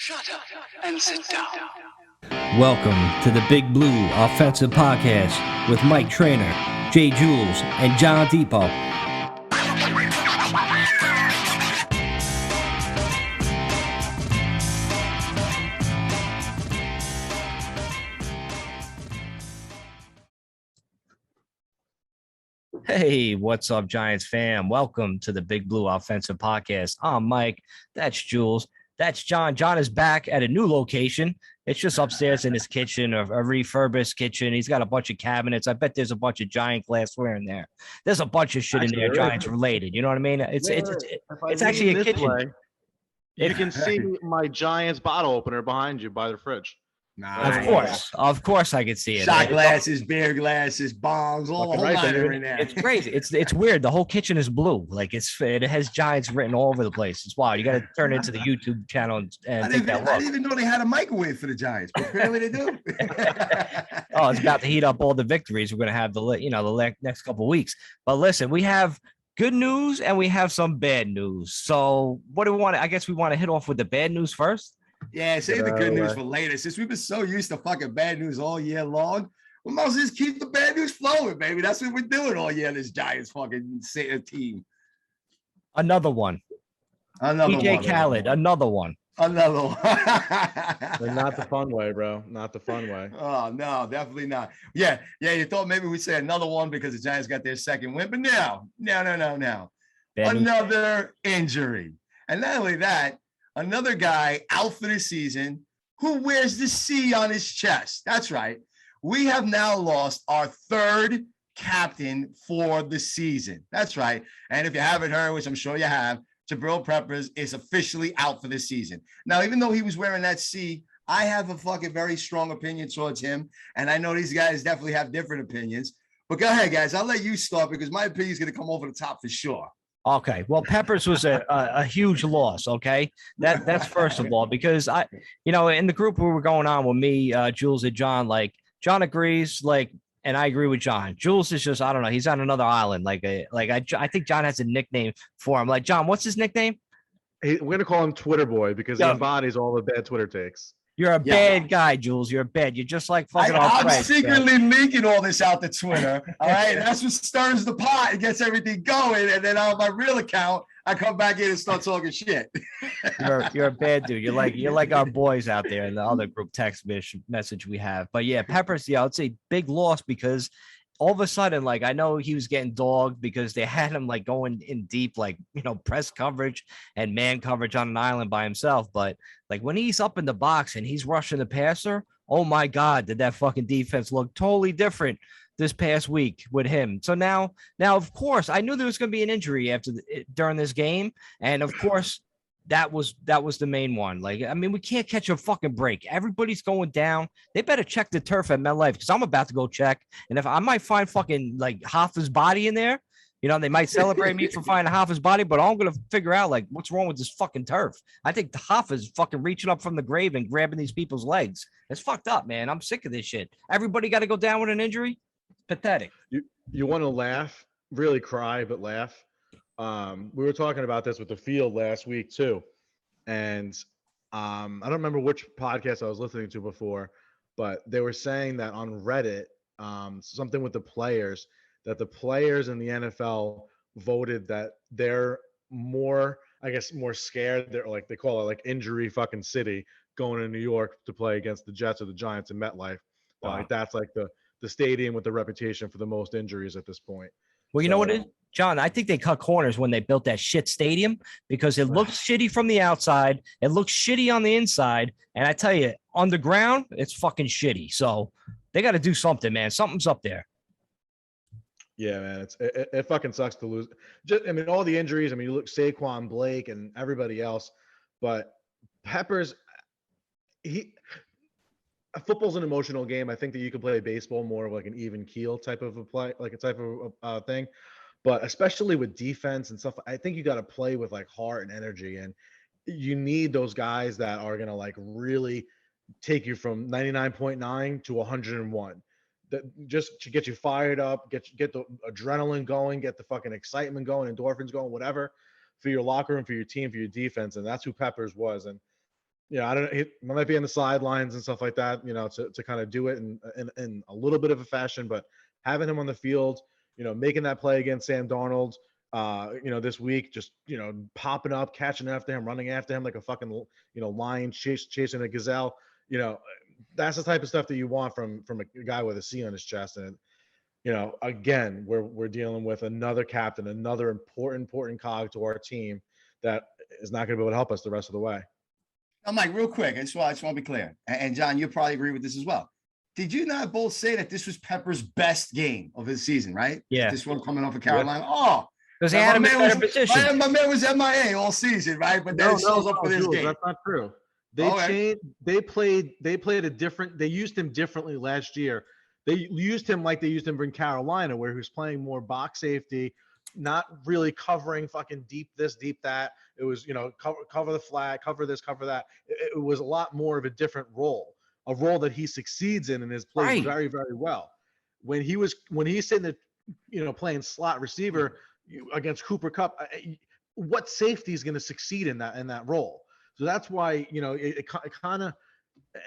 Shut up and sit down. Welcome to the Big Blue Offensive Podcast with Mike Trainer, Jay Jules, and John Depot. Hey, what's up, Giants fam? Welcome to the Big Blue Offensive Podcast. I'm Mike. That's Jules. That's John. John is back at a new location. It's just upstairs in his kitchen, a refurbished kitchen. He's got a bunch of cabinets. I bet there's a bunch of Giant glassware in there. There's a bunch of shit in there, Giants related. You know what I mean? It's actually a kitchen. You can see my Giants bottle opener behind you by the fridge. Of course, I could see it. Shot glasses, beer glasses, bombs, all the whole night in there. It's crazy. It's weird. The whole kitchen is blue. Like it has Giants written all over the place. It's wild. You got to turn it into the YouTube channel and I didn't even know they had a microwave for the Giants, but apparently they do. Oh, it's about to heat up all the victories we're going to have the next couple of weeks. But listen, we have good news and we have some bad news. So what do we want? I guess we want to hit off with the bad news first. Yeah, save the good news for later. Since we've been so used to fucking bad news all year long, we must just keep the bad news flowing, baby. That's what we're doing all year, this Giants fucking team. Another one. DJ Khaled, another one. But not the fun way, bro. Not the fun way. Oh, no, definitely not. Yeah, you thought maybe we'd say another one because the Giants got their second win, but no. Another injury. And not only that, another guy out for the season who wears the C on his chest. That's right. We have now lost our third captain for the season. That's right. And if you haven't heard, which I'm sure you have, Jabril Peppers is officially out for the season. Now, even though he was wearing that C, I have a fucking very strong opinion towards him. And I know these guys definitely have different opinions. But go ahead, guys. I'll let you start because my opinion is going to come over the top for sure. Okay, well, Peppers was a huge loss. Okay, that's first of all, because in the group we were going on with me, Jules and John, like John agrees, and I agree with John. Jules is just, I don't know, he's on another island. I think John has a nickname for him. Like, John, what's his nickname? We're gonna call him Twitter Boy because he embodies all the bad Twitter takes. You're a bad guy, Jules. You're bad. You're just like fucking. I'm secretly leaking all this out to Twitter. All right, that's what stirs the pot and gets everything going. And then on my real account, I come back in and start talking shit. You're a bad dude. You're like our boys out there in the other group text message we have. But yeah, Peppers. Yeah, I'd say big loss because all of a sudden, I know he was getting dogged because they had him going in deep, press coverage and man coverage on an island by himself. But when he's up in the box and he's rushing the passer, oh my God, did that fucking defense look totally different this past week with him. So now, of course, I knew there was going to be an injury during this game. And of course, that was the main one. We can't catch a fucking break. Everybody's going down. They better check the turf at MetLife because I'm about to go check. And if I might find fucking half his body in there, they might celebrate me for finding half his body, but I'm going to figure out what's wrong with this fucking turf. I think the half is fucking reaching up from the grave and grabbing these people's legs. It's fucked up, man. I'm sick of this shit. Everybody got to go down with an injury. Pathetic. You want to laugh, really cry, but laugh. We were talking about this with the field last week too. And I don't remember which podcast I was listening to before, but they were saying that on Reddit, something with the players, that the players in the NFL voted that they're more scared. They're they call it injury fucking city going to New York to play against the Jets or the Giants in MetLife. Wow. That's the stadium with the reputation for the most injuries at this point. Well, you know what it is, John? I think they cut corners when they built that shit stadium because it looks shitty from the outside. It looks shitty on the inside. And I tell you, on the ground, it's fucking shitty. So they got to do something, man. Something's up there. Yeah, man. It fucking sucks to lose. All the injuries. You look Saquon, Blake, and everybody else. But Peppers, football's an emotional game. I think that you can play baseball more of an even keel type of a play, a type of thing. But especially with defense and stuff, I think you got to play with heart and energy. And you need those guys that are going to really take you from 99.9 to 101. That just to get you fired up, get the adrenaline going, get the fucking excitement going, endorphins going, whatever, for your locker room, for your team, for your defense. And that's who Peppers was. And Yeah, I don't know. He might be on the sidelines and stuff like that, to kind of do it in a little bit of a fashion, but having him on the field, making that play against Sam Darnold, this week, just, popping up, catching after him, running after him like a fucking, lion chasing a gazelle, that's the type of stuff that you want from a guy with a C on his chest. And, again, we're dealing with another captain, another important cog to our team that is not going to be able to help us the rest of the way. I'm like, real quick, I just want to be clear. And John, you'll probably agree with this as well. Did you not both say that this was Pepper's best game of his season, right? Yeah. This one coming off of Carolina. Oh, because he had him in better position. My man was MIA all season, right? But then shows up for this game. That's not true. They played a different. They used him differently last year. They used him like they used him in Carolina, where he was playing more box safety, not really covering fucking deep this, deep that. It was, cover the flag, cover this, cover that. It was a lot more of a different role, a role that he succeeds in and has played very, very well. When he's sitting there, playing slot receiver against Cooper Kupp, what safety is going to succeed in that role? So that's why, it kind of,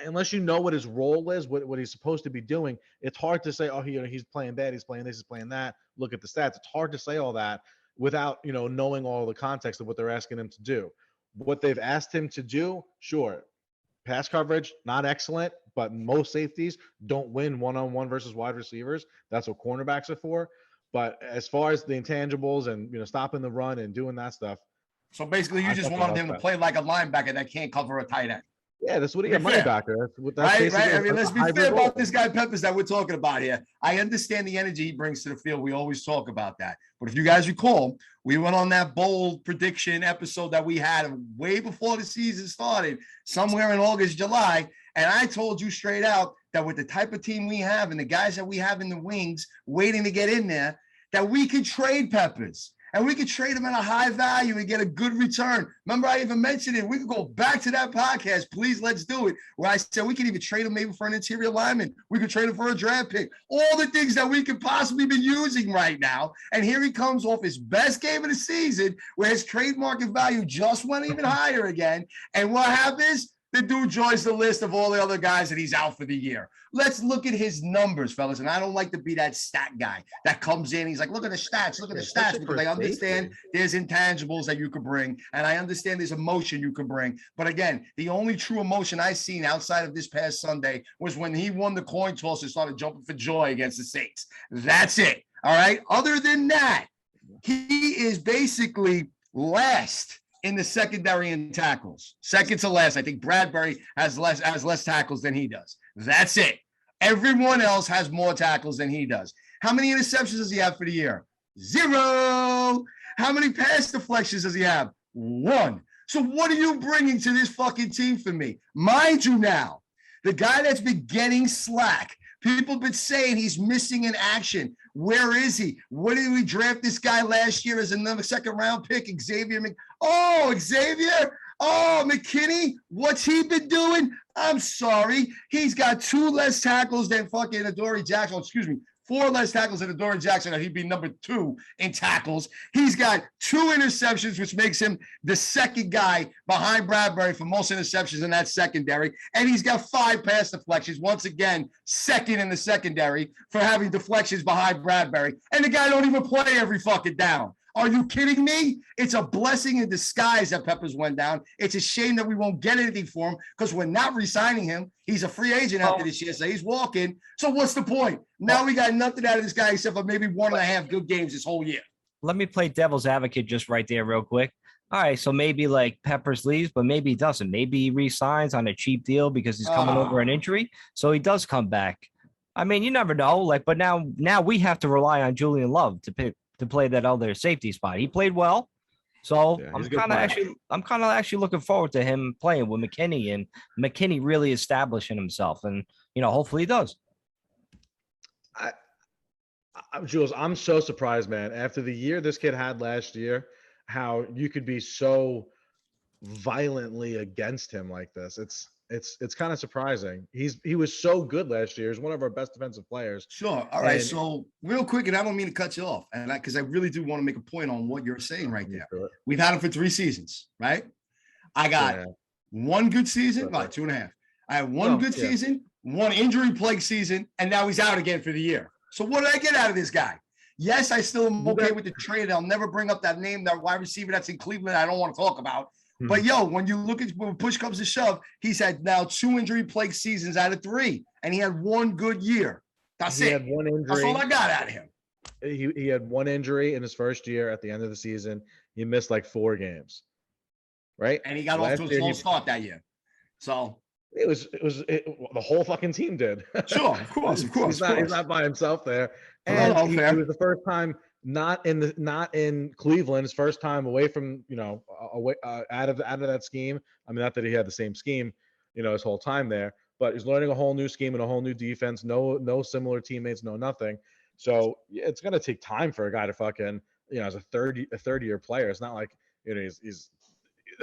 unless you know what his role is, what he's supposed to be doing, it's hard to say, oh, he's playing bad, he's playing this, he's playing that. Look at the stats. It's hard to say all that without, knowing all the context of what they're asking him to do. What they've asked him to do, sure. Pass coverage, not excellent, but most safeties don't win one-on-one versus wide receivers. That's what cornerbacks are for. But as far as the intangibles and, stopping the run and doing that stuff. So basically you just wanted him to play like a linebacker that can't cover a tight end. Yeah, that's what he got, money backer. Right. I mean, let's be fair about this guy Peppers that we're talking about here. I understand the energy he brings to the field. We always talk about that. But if you guys recall, we went on that bold prediction episode that we had way before the season started, somewhere in August, July. And I told you straight out that with the type of team we have and the guys that we have in the wings waiting to get in there, that we could trade Peppers. And we could trade him at a high value and get a good return. Remember, I even mentioned it. We could go back to that podcast. Please, let's do it. Where I said we could even trade him maybe for an interior lineman. We could trade him for a draft pick. All the things that we could possibly be using right now. And here he comes off his best game of the season, where his trade market value just went even higher again. And what happens? The dude joins the list of all the other guys that he's out for the year. Let's look at his numbers, fellas. And I don't like to be that stat guy that comes in. He's like, look at the stats, because I understand there's intangibles that you could bring. And I understand there's emotion you could bring. But again, the only true emotion I seen outside of this past Sunday was when he won the coin toss and started jumping for joy against the Saints. That's it. All right. Other than that, he is basically last in the secondary in tackles. Second to last. I think Bradbury has less tackles than he does. That's it. Everyone else has more tackles than he does. How many interceptions does he have for the year? 0. How many pass deflections does he have? 1. So what are you bringing to this fucking team for me? Mind you now, the guy that's been getting slack, people been saying he's missing in action. Where is he? What did we draft this guy last year as another second-round pick? Xavier. Xavier. Oh, McKinney. What's he been doing? I'm sorry. He's got 2 less tackles than fucking Adoree Jackson. 4 less tackles than Adoree Jackson. He'd be number 2 in tackles. He's got 2 interceptions, which makes him the second guy behind Bradbury for most interceptions in that secondary. And he's got 5 pass deflections. Once again, second in the secondary for having deflections behind Bradbury. And the guy don't even play every fucking down. Are you kidding me? It's a blessing in disguise that Peppers went down. It's a shame that we won't get anything for him because we're not re-signing him. He's a free agent after this year, so he's walking. So what's the point? Now we got nothing out of this guy except for maybe 1.5 good games this whole year. Let me play devil's advocate just right there real quick. All right, so maybe like Peppers leaves, but maybe he doesn't. Maybe he re-signs on a cheap deal because he's coming over an injury, so he does come back. I mean, you never know. But now we have to rely on Julian Love to play that other safety spot. He played well. So yeah, I'm kind of actually looking forward to him playing with McKinney and McKinney really establishing himself. And, hopefully he does. Jules, I'm so surprised, man. After the year this kid had last year, how you could be so violently against him like this. It's kind of surprising. He was so good last year. He's one of our best defensive players. Sure. All right. So real quick, and I don't mean to cut you off, and because I really do want to make a point on what you're saying right there. We've had him for 3 seasons, right? I got one good season, like 2.5. I had one good season, one injury-plagued season, and now he's out again for the year. So what did I get out of this guy? Yes, I still am okay with the trade. I'll never bring up that name, that wide receiver that's in Cleveland I don't want to talk about. But, when you look at when push comes to shove, he's had now 2 injury-plagued seasons out of 3, and he had one good year. That's it. He had one injury. That's all I got out of him. He had one injury in his first year at the end of the season. He missed like 4 games, right? And he got off to a slow start that year. So the whole fucking team did. Sure, of course. He's not by himself there. And he was the first time not in Cleveland. His first time away from away out of that scheme. I mean, not that he had the same scheme, his whole time there, but he's learning a whole new scheme and a whole new defense. No similar teammates, no nothing. So it's gonna take time for a guy to fucking as a third year player. It's not like he's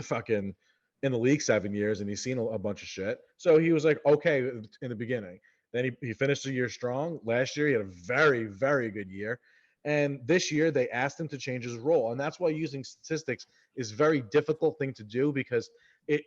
fucking in the league 7 years and he's seen a bunch of shit. So he was like okay in the beginning. Then he finished the year strong. Last year he had a very, very good year. And this year they asked him to change his role. And that's why using statistics is a very difficult thing to do, because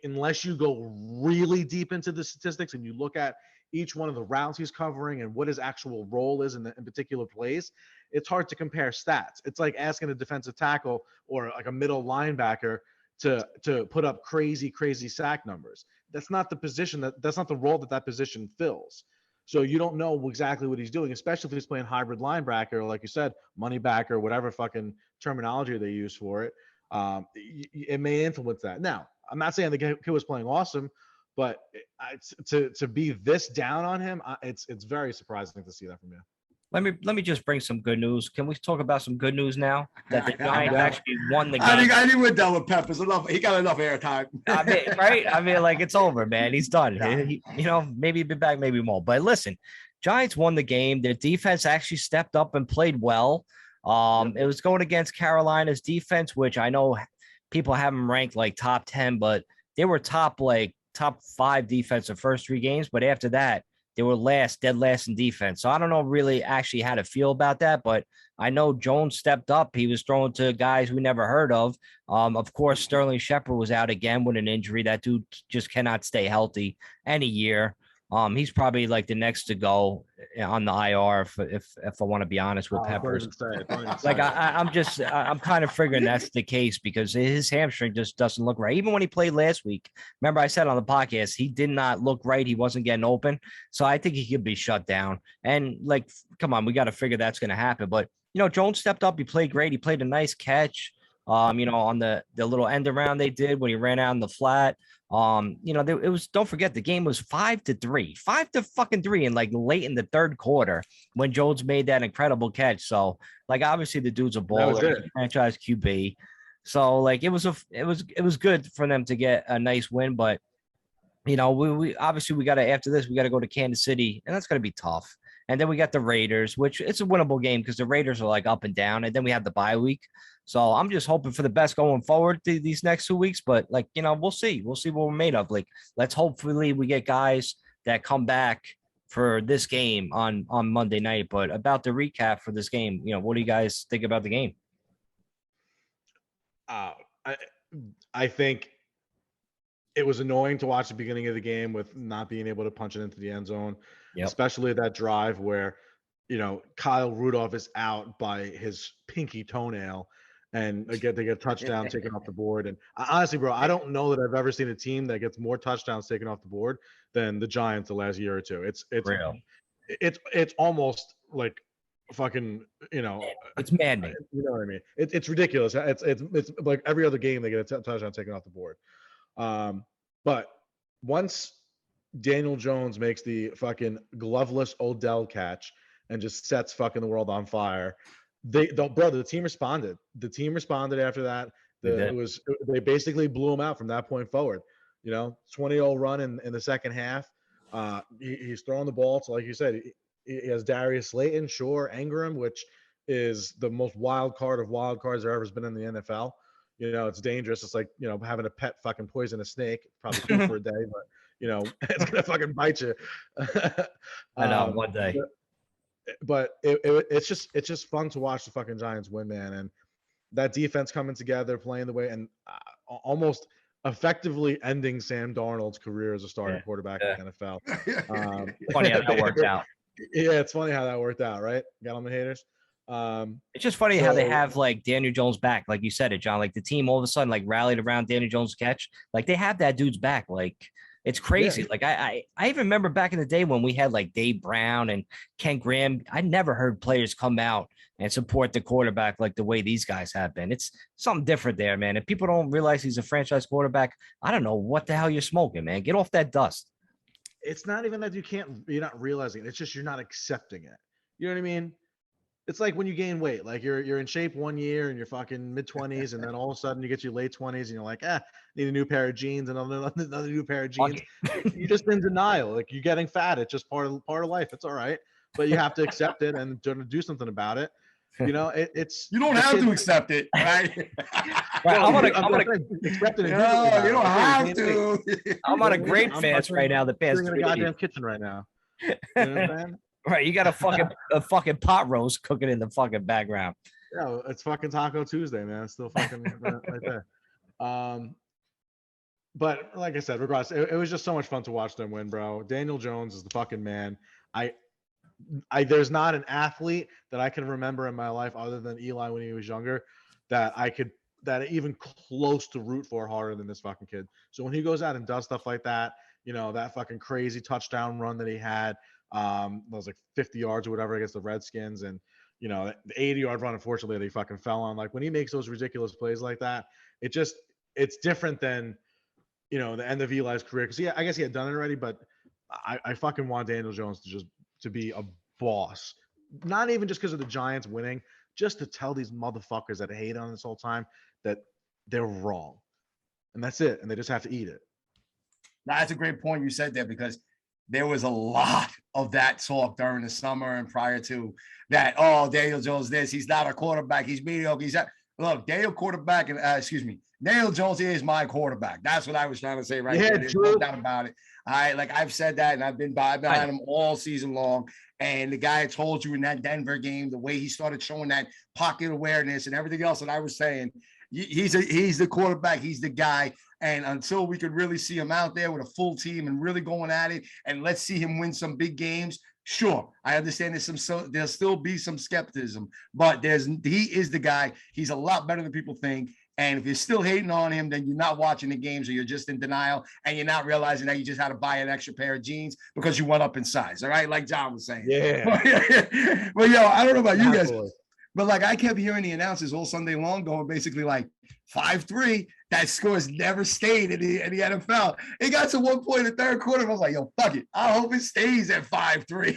unless you go really deep into the statistics and you look at each one of the routes he's covering and what his actual role is in particular plays, it's hard to compare stats. It's like asking a defensive tackle or like a middle linebacker to put up crazy sack numbers. That's not the position that's not the role that position fills. So you don't know exactly what he's doing, especially if he's playing hybrid linebacker, or like you said, money back, or whatever fucking terminology they use for it. It may influence that. Now, I'm not saying the kid was playing awesome, but to be this down on him, it's very surprising to see that from you. Let me just bring some good news. Can we talk about some good news now? That the Giants actually won the game. I think we're done with Peppers. He got enough airtime. Right? I mean, like, it's over, man. He's done. Maybe he'll be back, maybe won't. But listen, Giants won the game. Their defense actually stepped up and played well. It was going against Carolina's defense, which I know people have them ranked like top 10, but they were top 5 defense the first 3 games. But after that, they were dead last in defense. So I don't know really actually how to feel about that, but I know Jones stepped up. He was throwing to guys we never heard of. Of course, Sterling Shepard was out again with an injury. That dude just cannot stay healthy any year. He's probably like the next to go on the IR if I want to be honest with Peppers. Like I'm kind of figuring that's the case because his hamstring just doesn't look right. Even when he played last week, remember I said on the podcast, he did not look right. He wasn't getting open. So I think he could be shut down. And like, come on, we got to figure that's going to happen. But, Jones stepped up. He played great. He played a nice catch, on the little end around they did when he ran out in the flat. It was, don't forget, the game was 5-3, 5-3 and like late in the third quarter when Jones made that incredible catch. So like, obviously the dude's a baller, franchise QB. So like, it was good for them to get a nice win, but we obviously after this, we got to go to Kansas City, and that's going to be tough. And then we got the Raiders, which it's a winnable game because the Raiders are like up and down. And then we have the bye week. So I'm just hoping for the best going forward these next 2 weeks. But like, we'll see. We'll see what we're made of. Like, let's hopefully we get guys that come back for this game on Monday night. But about the recap for this game, what do you guys think about the game? I think it was annoying to watch the beginning of the game with not being able to punch it into the end zone, especially that drive where, Kyle Rudolph is out by his pinky toenail and they get a touchdown taken off the board. And honestly, bro, I don't know that I've ever seen a team that gets more touchdowns taken off the board than the Giants the last year or two. It's real. It's almost like fucking, it's maddening. You know what I mean? It's ridiculous. It's like every other game they get a touchdown taken off the board. But once Daniel Jones makes the fucking gloveless Odell catch and just sets fucking the world on fire, the team responded. The team responded after that. They basically blew him out from that point forward. 20-0 run in the second half. He's throwing the ball. So like you said, he has Darius Slayton, Ingram, which is the most wild card of wild cards there ever been in the NFL. It's dangerous. It's like, having a pet fucking poison a snake. Probably good for a day, but it's gonna fucking bite you. I know, one day. But it's just fun to watch the fucking Giants win, man. And that defense coming together, playing the way, and almost effectively ending Sam Darnold's career as a starting quarterback in the NFL. Funny how that worked out. Yeah, it's funny how that worked out, right? Got on the haters. It's just funny how they have like Daniel Jones back, like you said it, John. Like the team all of a sudden like rallied around Daniel Jones' catch. Like they have that dude's back. Like it's crazy. Yeah. Like I even remember back in the day when we had like Dave Brown and Ken Graham. I never heard players come out and support the quarterback like the way these guys have been. It's something different there, man. If people don't realize he's a franchise quarterback, I don't know what the hell you're smoking, man. Get off that dust. It's not even that you're not realizing it. It's just you're not accepting it. You know what I mean? It's like when you gain weight, like you're in shape one year and you're fucking mid-20s, and then all of a sudden you get your late 20s and you're like, need a new pair of jeans, and another new pair of jeans. You're just in denial. Like you're getting fat. It's just part of life. It's all right, but you have to accept it and do something about it. You know, it's you don't have to accept it, right? Right, I'm gonna accept it. No, you don't have to. I'm on a grape fast right now. The past in a goddamn kitchen right now. You know what I'm saying? Right, you got a fucking pot roast cooking in the fucking background. Yeah, it's fucking Taco Tuesday, man. It's still fucking right there. But like I said, regardless, it was just so much fun to watch them win, bro. Daniel Jones is the fucking man. There's not an athlete that I can remember in my life other than Eli when he was younger that even close to root for harder than this fucking kid. So when he goes out and does stuff like that, you know, that fucking crazy touchdown run that he had, it was like 50 yards or whatever against the Redskins, and you know, the 80-yard run, unfortunately, that he fucking fell on. Like when he makes those ridiculous plays like that, it's different than, you know, the end of Eli's career. Because I guess he had done it already, but I fucking want Daniel Jones to be a boss. Not even just because of the Giants winning, just to tell these motherfuckers that hate on this whole time that they're wrong. And that's it. And they just have to eat it. Now, that's a great point you said there, because there was a lot of that talk during the summer and prior to that. Oh, Daniel Jones, he's not a quarterback. He's mediocre. Look, Daniel Jones is my quarterback. That's what I was trying to say right there. There's no doubt about it. Like I've said that, and I've been behind him all season long. And the guy I told you in that Denver game, the way he started showing that pocket awareness and everything else that I was saying, he's the quarterback. He's the guy. And until we could really see him out there with a full team and really going at it, and let's see him win some big games. Sure, I understand there'll still be some skepticism, but he is the guy. He's a lot better than people think. And if you're still hating on him, then you're not watching the games, or you're just in denial, and you're not realizing that you just had to buy an extra pair of jeans because you went up in size. All right, like John was saying. Yeah. Well, yo, I don't know about you guys, but like I kept hearing the announcers all Sunday long going basically like 5-3. That score has never stayed in the NFL. It got to one point in the third quarter. I was like, yo, fuck it. I hope it stays at 5-3.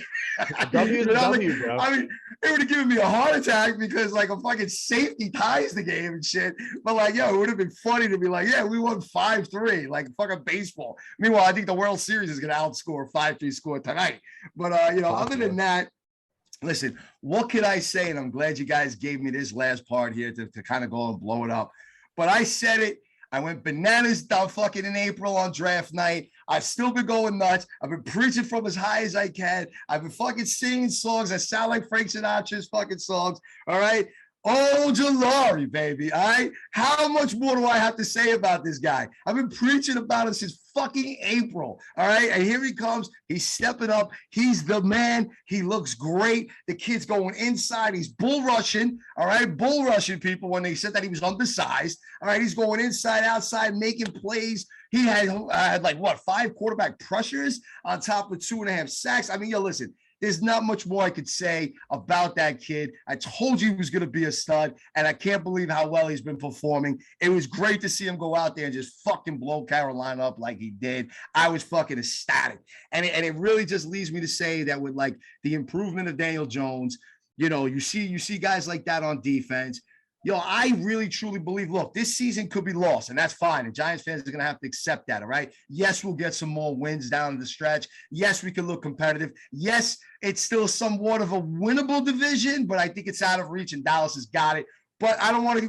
W, bro. I mean, it would have given me a heart attack because like a fucking safety ties the game and shit. But like, yo, it would have been funny to be like, yeah, we won 5-3, like fucking baseball. Meanwhile, I think the World Series is going to outscore 5-3 score tonight. But, you know, other than that, listen, what could I say? And I'm glad you guys gave me this last part here to kind of go and blow it up. But I said it. I went bananas down fucking in April on draft night. I've still been going nuts. I've been preaching from as high as I can. I've been fucking singing songs that sound like Frank Sinatra's fucking songs. All right. Oh, Jalari, baby. All right. How much more do I have to say about this guy? I've been preaching about it since fucking April. All right. And here he comes. He's stepping up. He's the man. He looks great. The kid's going inside. He's bull rushing. All right. Bull rushing people when they said that he was undersized. All right. He's going inside, outside, making plays. He had like what, 5 quarterback pressures on top of 2.5 sacks. I mean, yo, listen. There's not much more I could say about that kid. I told you he was going to be a stud, and I can't believe how well he's been performing. It was great to see him go out there and just fucking blow Carolina up like he did. I was fucking ecstatic. And it really just leads me to say that with like the improvement of Daniel Jones, you know, you see guys like that on defense. Yo, I really, truly believe, look, this season could be lost, and that's fine. And Giants fans are going to have to accept that, all right? Yes, we'll get some more wins down the stretch. Yes, we can look competitive. Yes, it's still somewhat of a winnable division, but I think it's out of reach, and Dallas has got it. But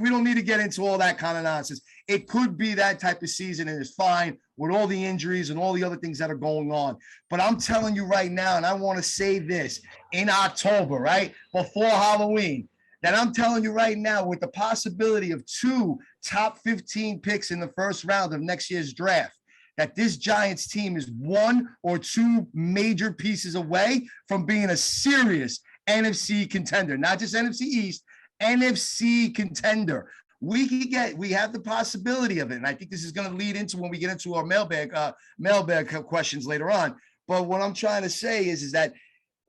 we don't need to get into all that kind of nonsense. It could be that type of season, and it's fine with all the injuries and all the other things that are going on. But I'm telling you right now, and I want to say this, in October, right, before Halloween, that I'm telling you right now, with the possibility of 2 top 15 picks in the first round of next year's draft, that this Giants team is 1 or 2 major pieces away from being a serious NFC contender, not just NFC East, NFC contender. We have the possibility of it. And I think this is going to lead into when we get into our mailbag questions later on. But what I'm trying to say is that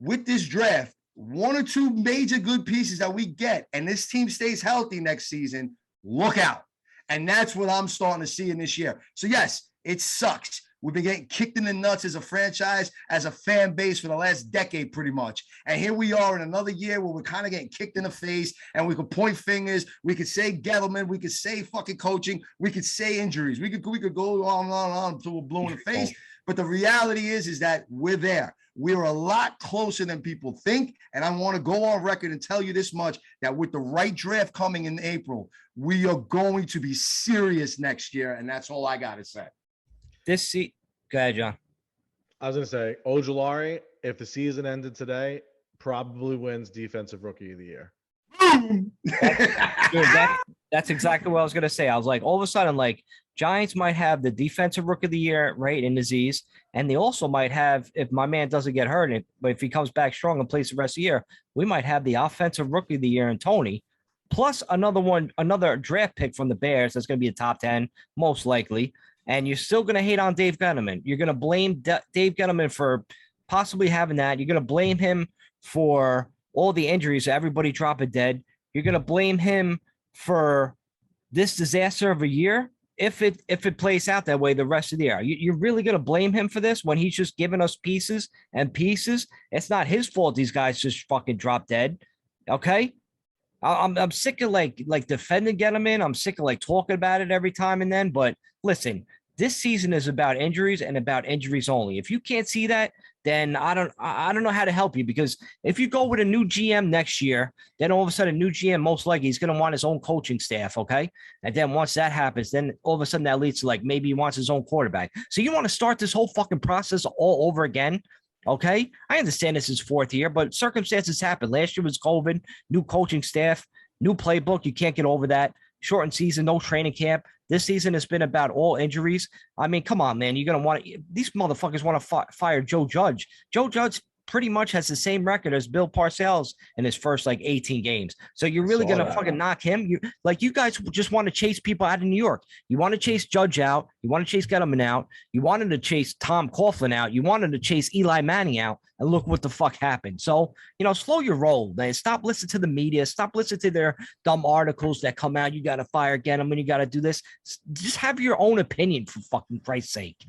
with this draft, 1 or 2 major good pieces that we get, and this team stays healthy next season, look out. And that's what I'm starting to see in this year. So yes, it sucks. We've been getting kicked in the nuts as a franchise, as a fan base for the last decade, pretty much. And here we are in another year where we're kind of getting kicked in the face, and we could point fingers. We could say Gettleman. We could say fucking coaching. We could say injuries. We could go on and on until we're blue in the face. But the reality is that we're there. We're a lot closer than people think. And I want to go on record and tell you this much, that with the right draft coming in April, we are going to be serious next year. And that's all I got to say. Go ahead, John. I was going to say, Ojulari, if the season ended today, probably wins Defensive Rookie of the Year. Dude, that's exactly what I was going to say. I was like, all of a sudden, like, Giants might have the Defensive Rookie of the Year, right, in Aziz, and they also might have, if my man doesn't get hurt, but if he comes back strong and plays the rest of the year, we might have the Offensive Rookie of the Year in Tony, plus another draft pick from the Bears that's going to be a top 10, most likely. And you're still going to hate on Dave Gettleman. You're going to blame Dave Gettleman for possibly having that. You're going to blame him for all the injuries, everybody dropping dead. You're going to blame him for this disaster of a year if it plays out that way the rest of the year. You're really going to blame him for this when he's just giving us pieces and pieces? It's not his fault these guys just fucking drop dead, okay? I'm sick of like defending Gettleman. I'm sick of like talking about it every time and then. But listen, this season is about injuries and about injuries only. If you can't see that, then I don't know how to help you, because if you go with a new GM next year, then all of a sudden new GM most likely he's going to want his own coaching staff, okay? And then once that happens, then all of a sudden that leads to like maybe he wants his own quarterback. So you want to start this whole fucking process all over again? Okay, I understand this is 4th year, but circumstances happen. Last year was COVID, new coaching staff, new playbook. You can't get over that. Shortened season, no training camp. This season has been about all injuries. I mean, come on, man. You're going to want to – these motherfuckers want to fire Joe Judge. Joe Judge pretty much has the same record as Bill Parcells in his first, 18 games. So you're really going to fucking knock him? You guys just want to chase people out of New York. You want to chase Judge out. You want to chase Gettleman out. You wanted to chase Tom Coughlin out. You wanted to chase Eli Manning out. And look what the fuck happened. So, slow your roll, man. Stop listening to the media. Stop listening to their dumb articles that come out. You got to fire Gettleman. You got to do this. Just have your own opinion, for fucking Christ's sake.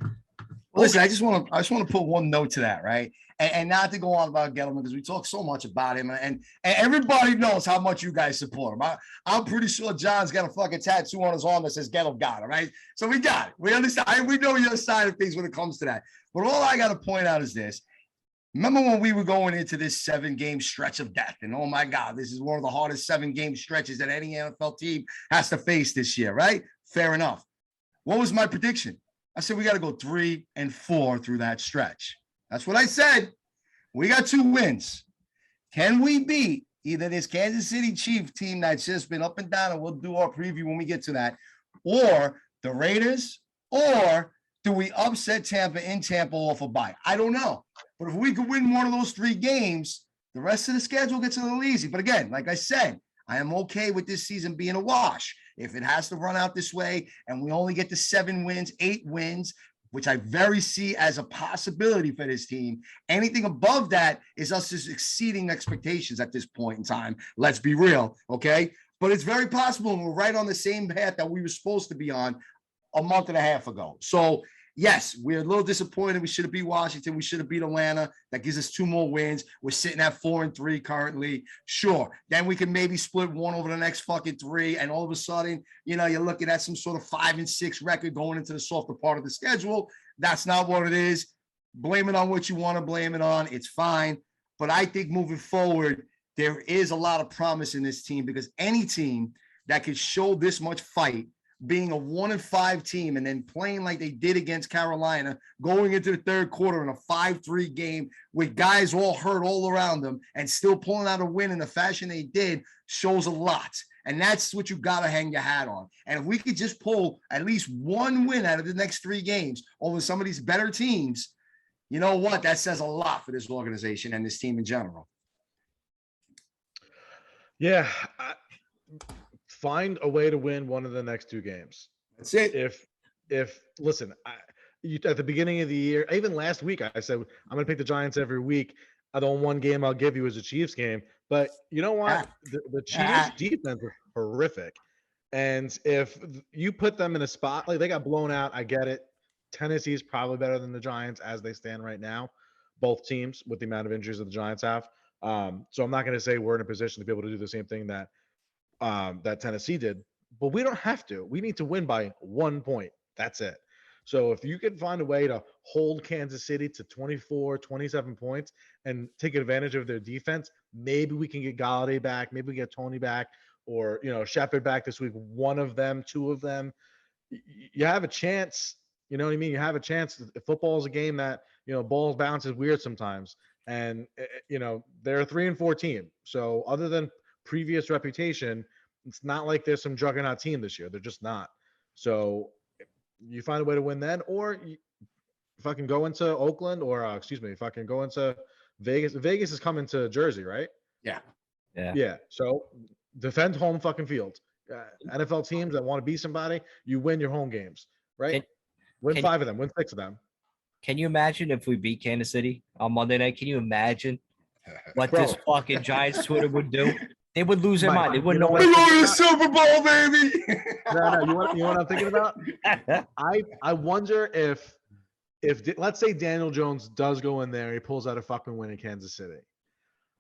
Listen, I just want to put one note to that, right? And not to go on about Gettleman, because we talk so much about him, and everybody knows how much you guys support him. I'm pretty sure John's got a fucking tattoo on his arm that says Gettle got it, right? So we got it. We understand. We know your side of things when it comes to that. But all I got to point out is this. Remember when we were going into this 7-game stretch of death, and oh my God, this is one of the hardest 7-game stretches that any NFL team has to face this year, right? Fair enough. What was my prediction? I said we got to go 3-4 through that stretch. That's what I said. We got 2 wins. Can we beat either this Kansas City Chiefs team that's just been up and down, and we'll do our preview when we get to that, or the Raiders, or do we upset Tampa in Tampa off a bye? I don't know. But if we could win one of those 3 games, the rest of the schedule gets a little easy. But again, like I said, I am okay with this season being a wash. If it has to run out this way and we only get to 7 wins, 8 wins, which I very see as a possibility for this team, anything above that is us just exceeding expectations at this point in time. Let's be real, okay? But it's very possible, and we're right on the same path that we were supposed to be on a month and a half ago. So, yes, we're a little disappointed. We should have beat Washington. We should have beat Atlanta. That gives us 2 more wins. We're sitting at 4-3 currently. Sure. Then we can maybe split 1 over the next fucking 3. And all of a sudden, you're looking at some sort of 5-6 record going into the softer part of the schedule. That's not what it is. Blame it on what you want to blame it on. It's fine. But I think moving forward, there is a lot of promise in this team, because any team that could show this much fight being a 1-5 team and then playing like they did against Carolina, going into the third quarter in a 5-3 game with guys all hurt all around them and still pulling out a win in the fashion they did shows a lot. And that's what you got to hang your hat on. And if we could just pull at least one win out of the next 3 games over some of these better teams, you know what? That says a lot for this organization and this team in general. Yeah. Find a way to win one of the next 2 games. That's it. If listen, at the beginning of the year, even last week, I said, I'm going to pick the Giants every week. The only one game I'll give you is a Chiefs game. But you know what? The Chiefs defense is horrific. And if you put them in a spot, like they got blown out, I get it. Tennessee is probably better than the Giants as they stand right now, both teams with the amount of injuries that the Giants have. So I'm not going to say we're in a position to be able to do the same thing that Tennessee did, but we don't have to. We need to win by 1 point. That's it. So if you can find a way to hold Kansas City to 24, 27 points and take advantage of their defense, maybe we can get Galladay back, maybe we get Tony back, or Shepard back this week. One of them, 2 of them, you have a chance. You know what I mean? You have a chance. Football is a game that balls bounces weird sometimes, and they're a 3-4 team. So other than previous reputation, it's not like there's some juggernaut team this year. They're just not. So you find a way to win then, or you fucking go into Oakland, or fucking go into Vegas. Vegas is coming to Jersey, right? Yeah. So defend home fucking field. NFL teams that want to beat somebody, you win your home games, right? Win 5 of them, win 6 of them. Can you imagine if we beat Kansas City on Monday night? Can you imagine what this fucking Giants Twitter would do? They would lose their mind. They wouldn't know what we're going to the Super Bowl, baby. No. You know what I'm thinking about? I wonder if let's say Daniel Jones does go in there, he pulls out a fucking win in Kansas City.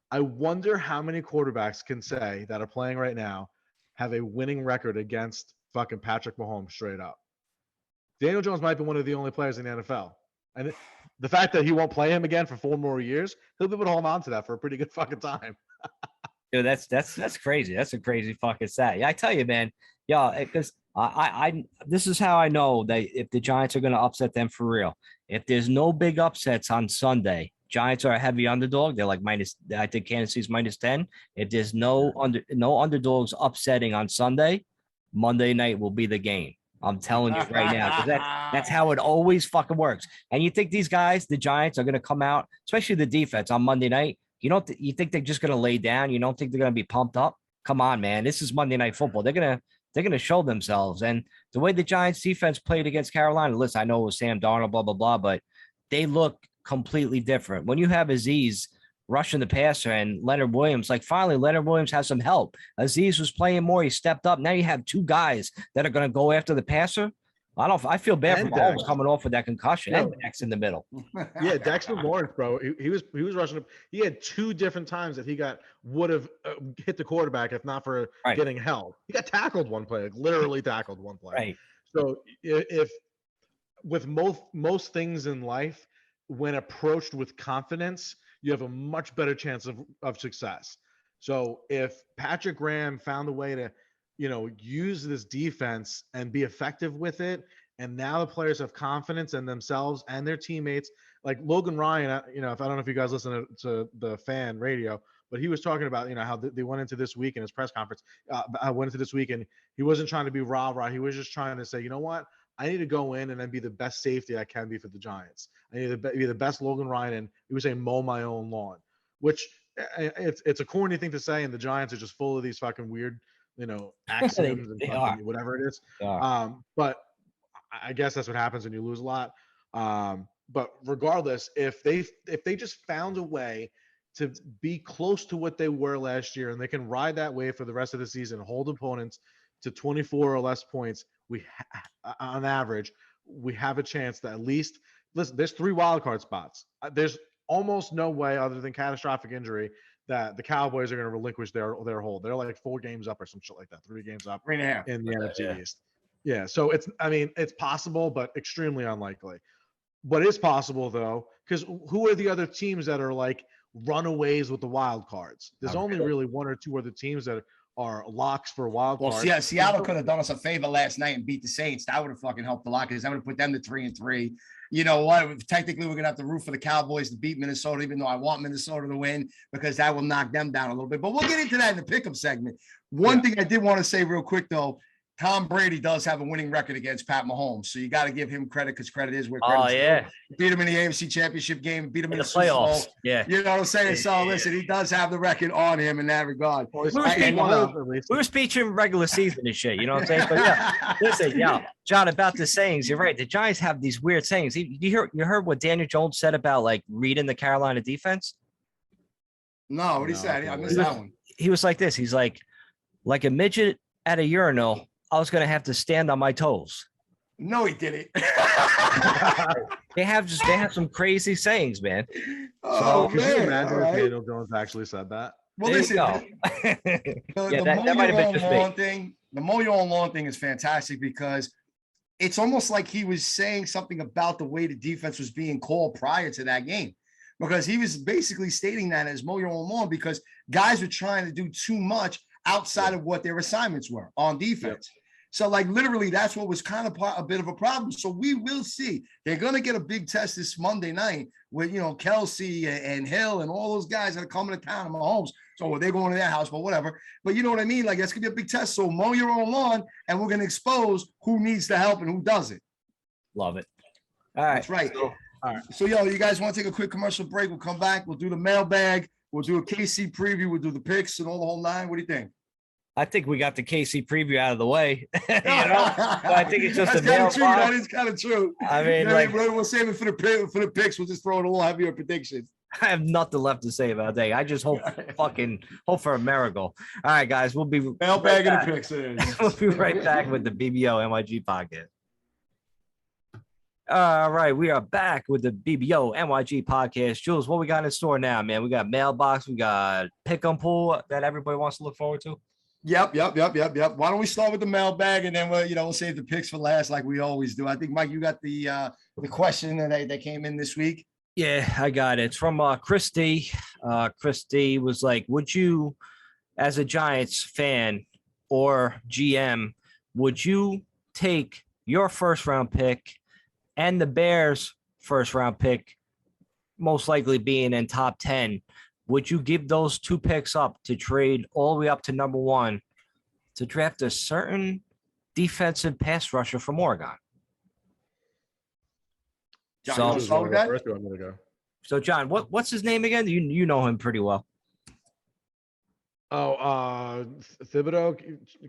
I wonder how many quarterbacks can say that are playing right now have a winning record against fucking Patrick Mahomes straight up. Daniel Jones might be one of the only players in the NFL. And the fact that he won't play him again for 4 more years, he'll be able to hold on to that for a pretty good fucking time. Dude, that's crazy. That's a crazy fucking stat. Yeah, I tell you, man. Yeah, because I this is how I know that if the Giants are going to upset them for real. If there's no big upsets on Sunday, Giants are a heavy underdog. They're like I think Kansas City's -10. If there's no underdogs upsetting on Sunday, Monday night will be the game. I'm telling you right now, because that's how it always fucking works. And you think these guys, the Giants, are going to come out, especially the defense on Monday night? You think they're just going to lay down? You don't think they're going to be pumped up? Come on, man. This is Monday Night Football. They're going to show themselves. And the way the Giants defense played against Carolina, listen, I know it was Sam Darnold, blah, blah, blah, but they look completely different. When you have Aziz rushing the passer and Leonard Williams, like finally Leonard Williams has some help. Aziz was playing more. He stepped up. Now you have 2 guys that are going to go after the passer. I feel bad for Mahomes coming off with that concussion. And Dex in the middle. Yeah, Dexter Lawrence, bro. He was rushing up. He had 2 different times that he would have hit the quarterback if not for getting held. He got tackled one play, like literally tackled one play. Right. So if with most things in life, when approached with confidence, you have a much better chance of success. So if Patrick Graham found a way to use this defense and be effective with it, and now the players have confidence in themselves and their teammates. Like Logan Ryan, if I don't know if you guys listen to the fan radio, but he was talking about how they went into this week in his press conference. I went into this week and he wasn't trying to be rah-rah. He was just trying to say, you know what? I need to go in and then be the best safety I can be for the Giants. I need to be the best Logan Ryan, and he was saying mow my own lawn, which it's a corny thing to say, and the Giants are just full of these fucking weird axioms and whatever it is. But I guess that's what happens when you lose a lot. But regardless, if they just found a way to be close to what they were last year, and they can ride that wave for the rest of the season, hold opponents to 24 or less points, on average, we have a chance to at least listen. There's 3 wild card spots. There's almost no way, other than catastrophic injury, that the Cowboys are going to relinquish their hold. They're like 4 games up or some shit like that, 3 games up 3.5 in the NFC East. Yeah, so it's possible, but extremely unlikely. What is possible though, because who are the other teams that are like runaways with the wild cards? There's only really 1 or 2 other teams that are locks for wild Well, card. yeah, Seattle could have done us a favor last night and beat the Saints. That would have fucking helped a lot because that would have put them to 3-3. You know what? Technically, we're gonna have to root for the Cowboys to beat Minnesota, even though I want Minnesota to win because that will knock them down a little bit. But we'll get into that in the pickup segment. One thing I did want to say real quick though. Tom Brady does have a winning record against Pat Mahomes, so you got to give him credit because credit is where credit's due. Beat him in the AFC Championship game, beat him in the playoffs. Yeah, you know what I'm saying. So listen, he does have the record on him in that regard. We were speaking regular season and shit. You know what I'm saying? But yeah, listen, John, about the sayings, you're right. The Giants have these weird sayings. You heard what Daniel Jones said about like reading the Carolina defense? No, what he said? I missed that one. He was like this. He's like a midget at a urinal. I was going to have to stand on my toes. No, he didn't. They have some crazy sayings, man. Oh, could you imagine if Daniel Jones actually said that? Well, listen, the mow your own lawn thing is fantastic because it's almost like he was saying something about the way the defense was being called prior to that game. Because he was basically stating that as mow your own lawn because guys were trying to do too much outside of what their assignments were on defense. Yep. So, like, literally, that's what was kind of a bit of a problem. So we will see. They're going to get a big test this Monday night with, Kelsey and Hill and all those guys that are coming to town, Mahomes. So they're going to their house, but whatever. But you know what I mean? Like, that's going to be a big test. So mow your own lawn, and we're going to expose who needs the help and who doesn't. Love it. All right. That's right. All right. So, you guys want to take a quick commercial break? We'll come back. We'll do the mailbag. We'll do a KC preview. We'll do the picks and all the whole nine. What do you think? I think we got the KC preview out of the way. But I think it's just That's true. That is kind of true. I mean, we'll save it for the picks. We'll just throw in a little heavier predictions. I have nothing left to say about that. I just hope for a miracle. All right, guys, we'll be mailbag and the picks. We'll be right back with the BBO NYG podcast. All right, we are back with the BBO NYG podcast. Jules, what we got in store now, man? We got mailbox, we got pick 'em pool that everybody wants to look forward to. Yep. Why don't we start with the mailbag and then we'll save the picks for last like we always do. I think, Mike, you got the question that came in this week. Yeah, I got it. It's from Christy. Christy was like, would you, as a Giants fan or GM, would you take your first round pick and the Bears first round pick, most likely being in top 10? Would you give those two picks up to trade all the way up to number 1 to draft a certain defensive pass rusher from Oregon? John, So, John, what's his name again? You know him pretty well. Oh, Thibodeau,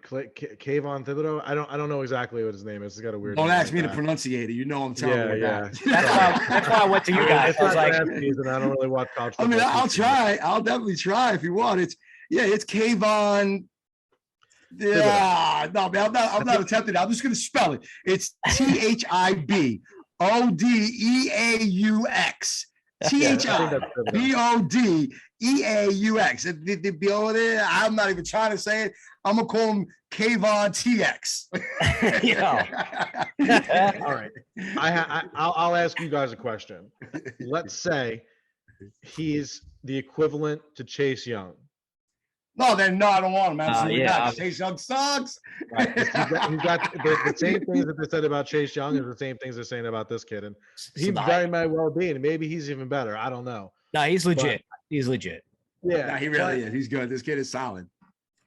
Kayvon Thibodeau. I don't know exactly what his name is. He's got a weird. Don't name ask me to pronunciate it. You know I'm telling you. Yeah. That's why I went to you guys. I was like, I don't really watch college football. I mean, I'll try. I'll definitely try if you want. It's Kayvon. Yeah, no, man, I'm not attempting. I'm just gonna spell it. It's THIBODEAUX. THIBODEAUX. I'm not even trying to say it. I'm gonna call him Kayvon TX. All right. I'll ask you guys a question. Let's say he's the equivalent to Chase Young. No, then no, I don't want him. Absolutely not. Chase Young sucks. Right. He's got the same things that they said about Chase Young is the same things they're saying about this kid. And he very might well be, and maybe he's even better. I don't know. No, he's legit. He's legit. Yeah. No, he really is. He's good. This kid is solid.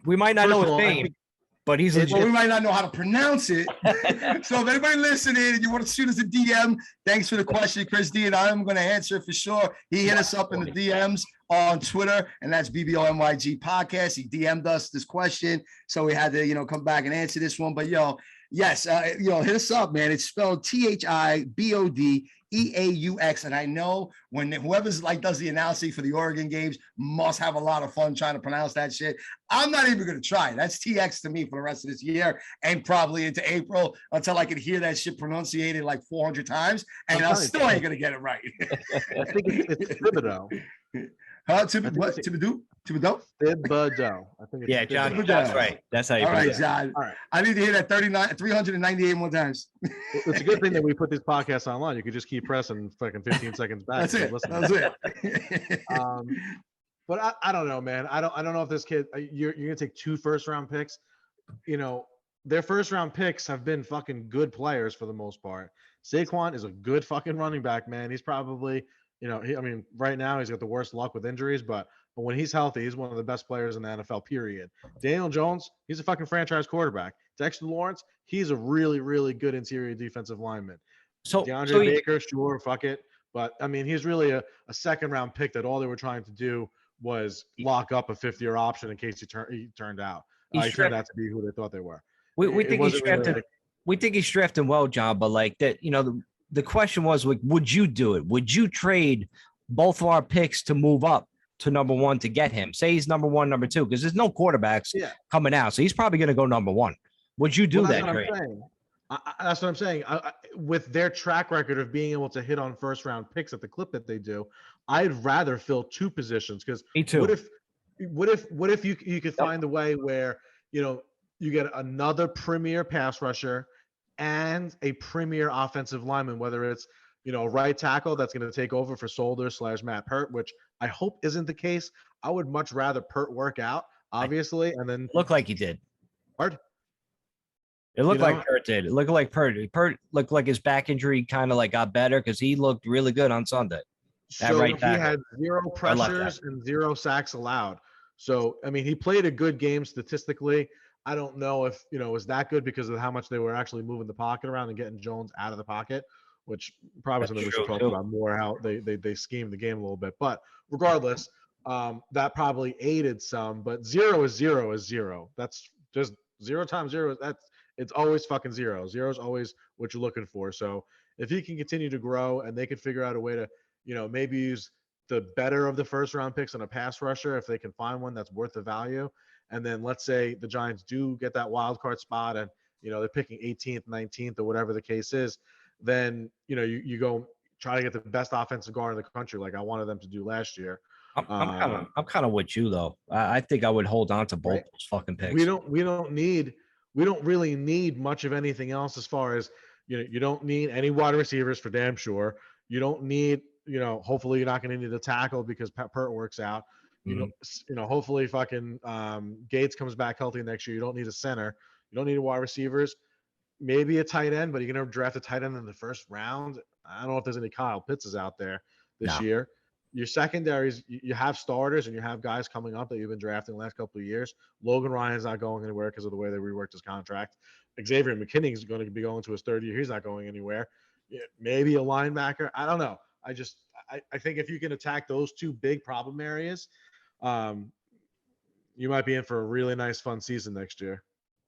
We might not know his name, but he's legit. Well, we might not know how to pronounce it. So if anybody listening and you want to shoot us a DM, thanks for the question, Chris D, and I'm going to answer it for sure. He hit us up in the DMs on Twitter, and that's BBONYG podcast. He DM'd us this question, so we had to, come back and answer this one. But yes, hit us up, man. It's spelled THIBODEAUX, and I know when whoever's does the announcing for the Oregon games must have a lot of fun trying to pronounce that shit. I'm not even going to try. That's TX to me for the rest of this year and probably into April until I can hear that shit pronunciated like 400 times, and I still ain't going to get it right. I think it's Thibodeau. Thibodeau? Thibodeau. I think it's John. That's right. That's how you put it. John. All right. I need to hear that 398 more times. It's a good thing that we put this podcast online. You could just keep pressing fucking 15 seconds back. That's it. That's it. But I don't know, man. I don't know if this kid. You're gonna take 2 first-round picks. You know, their first-round picks have been fucking good players for the most part. Saquon is a good fucking running back, man. He's probably, I mean, right now he's got the worst luck with injuries, but when he's healthy, he's one of the best players in the NFL. Period. Daniel Jones, he's a fucking franchise quarterback. Dexter Lawrence, he's a really, really good interior defensive lineman. So Baker, sure, fuck it. But I mean, he's really a second round pick that all they were trying to do was lock up a 5th-year option in case he turned out. He turned out to be who they thought they were. We think he's drafted. Really we think he's drafting well, John. But like that, the question was, like, would you do it? Would you trade both of our picks to move up to number 1 to get him? Say he's number 1, number 2, because there's no quarterbacks coming out, so he's probably going to go number 1. Would you do that trade? That's what I'm saying. With their track record of being able to hit on first-round picks at the clip that they do, I'd rather fill 2 positions because what if you could find a way where you get another premier pass rusher and a premier offensive lineman, whether it's a right tackle that's going to take over for Solder / Matt Pert, which I hope isn't the case. I would much rather Pert work out, obviously, and then look like he did. Hard. It looked like Pert did. It looked like Pert. Pert looked like his back injury kind of like got better because he looked really good on Sunday. So he had 0 pressures and 0 sacks allowed. So, I mean, he played a good game statistically. I don't know if, it was that good because of how much they were actually moving the pocket around and getting Jones out of the pocket, which probably something we should talk about more, how they schemed the game a little bit. But regardless, that probably aided some. But 0 is 0 is 0. That's just 0 times 0. It's always fucking 0. 0 is always what you're looking for. So if he can continue to grow and they can figure out a way to, maybe use the better of the first-round picks on a pass rusher if they can find one that's worth the value. And then let's say the Giants do get that wild card spot and, they're picking 18th, 19th, or whatever the case is, then, you go try to get the best offensive guard in the country like I wanted them to do last year. I'm kind of with you, though. I think I would hold on to both those fucking picks. We don't really need much of anything else as far as, you don't need any wide receivers for damn sure. You don't need, hopefully you're not going to need a tackle because Pert works out. Hopefully fucking Gates comes back healthy next year. You don't need a center. You don't need wide receivers. Maybe a tight end, but you're going to draft a tight end in the first round. I don't know if there's any Kyle Pittses out there this year. Your secondaries, you have starters and you have guys coming up that you've been drafting the last couple of years. Logan Ryan's not going anywhere because of the way they reworked his contract. Xavier McKinney is going to be going to his 3rd year. He's not going anywhere. Maybe a linebacker. I don't know. I think if you can attack those 2 big problem areas, you might be in for a really nice, fun season next year.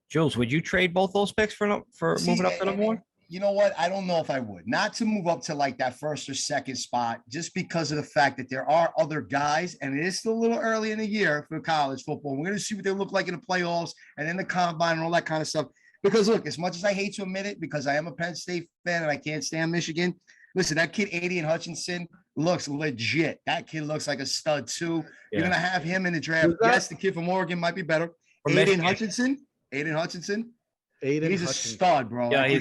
Jules, would you trade both those picks for moving up to number 1? You know what? I don't know if I would. Not to move up to like that 1st or 2nd spot, just because of the fact that there are other guys, and it is still a little early in the year for college football. We're going to see what they look like in the playoffs and in the combine and all that kind of stuff. Because look, as much as I hate to admit it, because I am a Penn State fan and I can't stand Michigan, listen, that kid, Aiden Hutchinson, looks legit. That kid looks like a stud too. You're going to have him in the draft. Yes, the kid from Oregon might be better. Aiden Hutchinson. He's a stud, bro. Yeah, he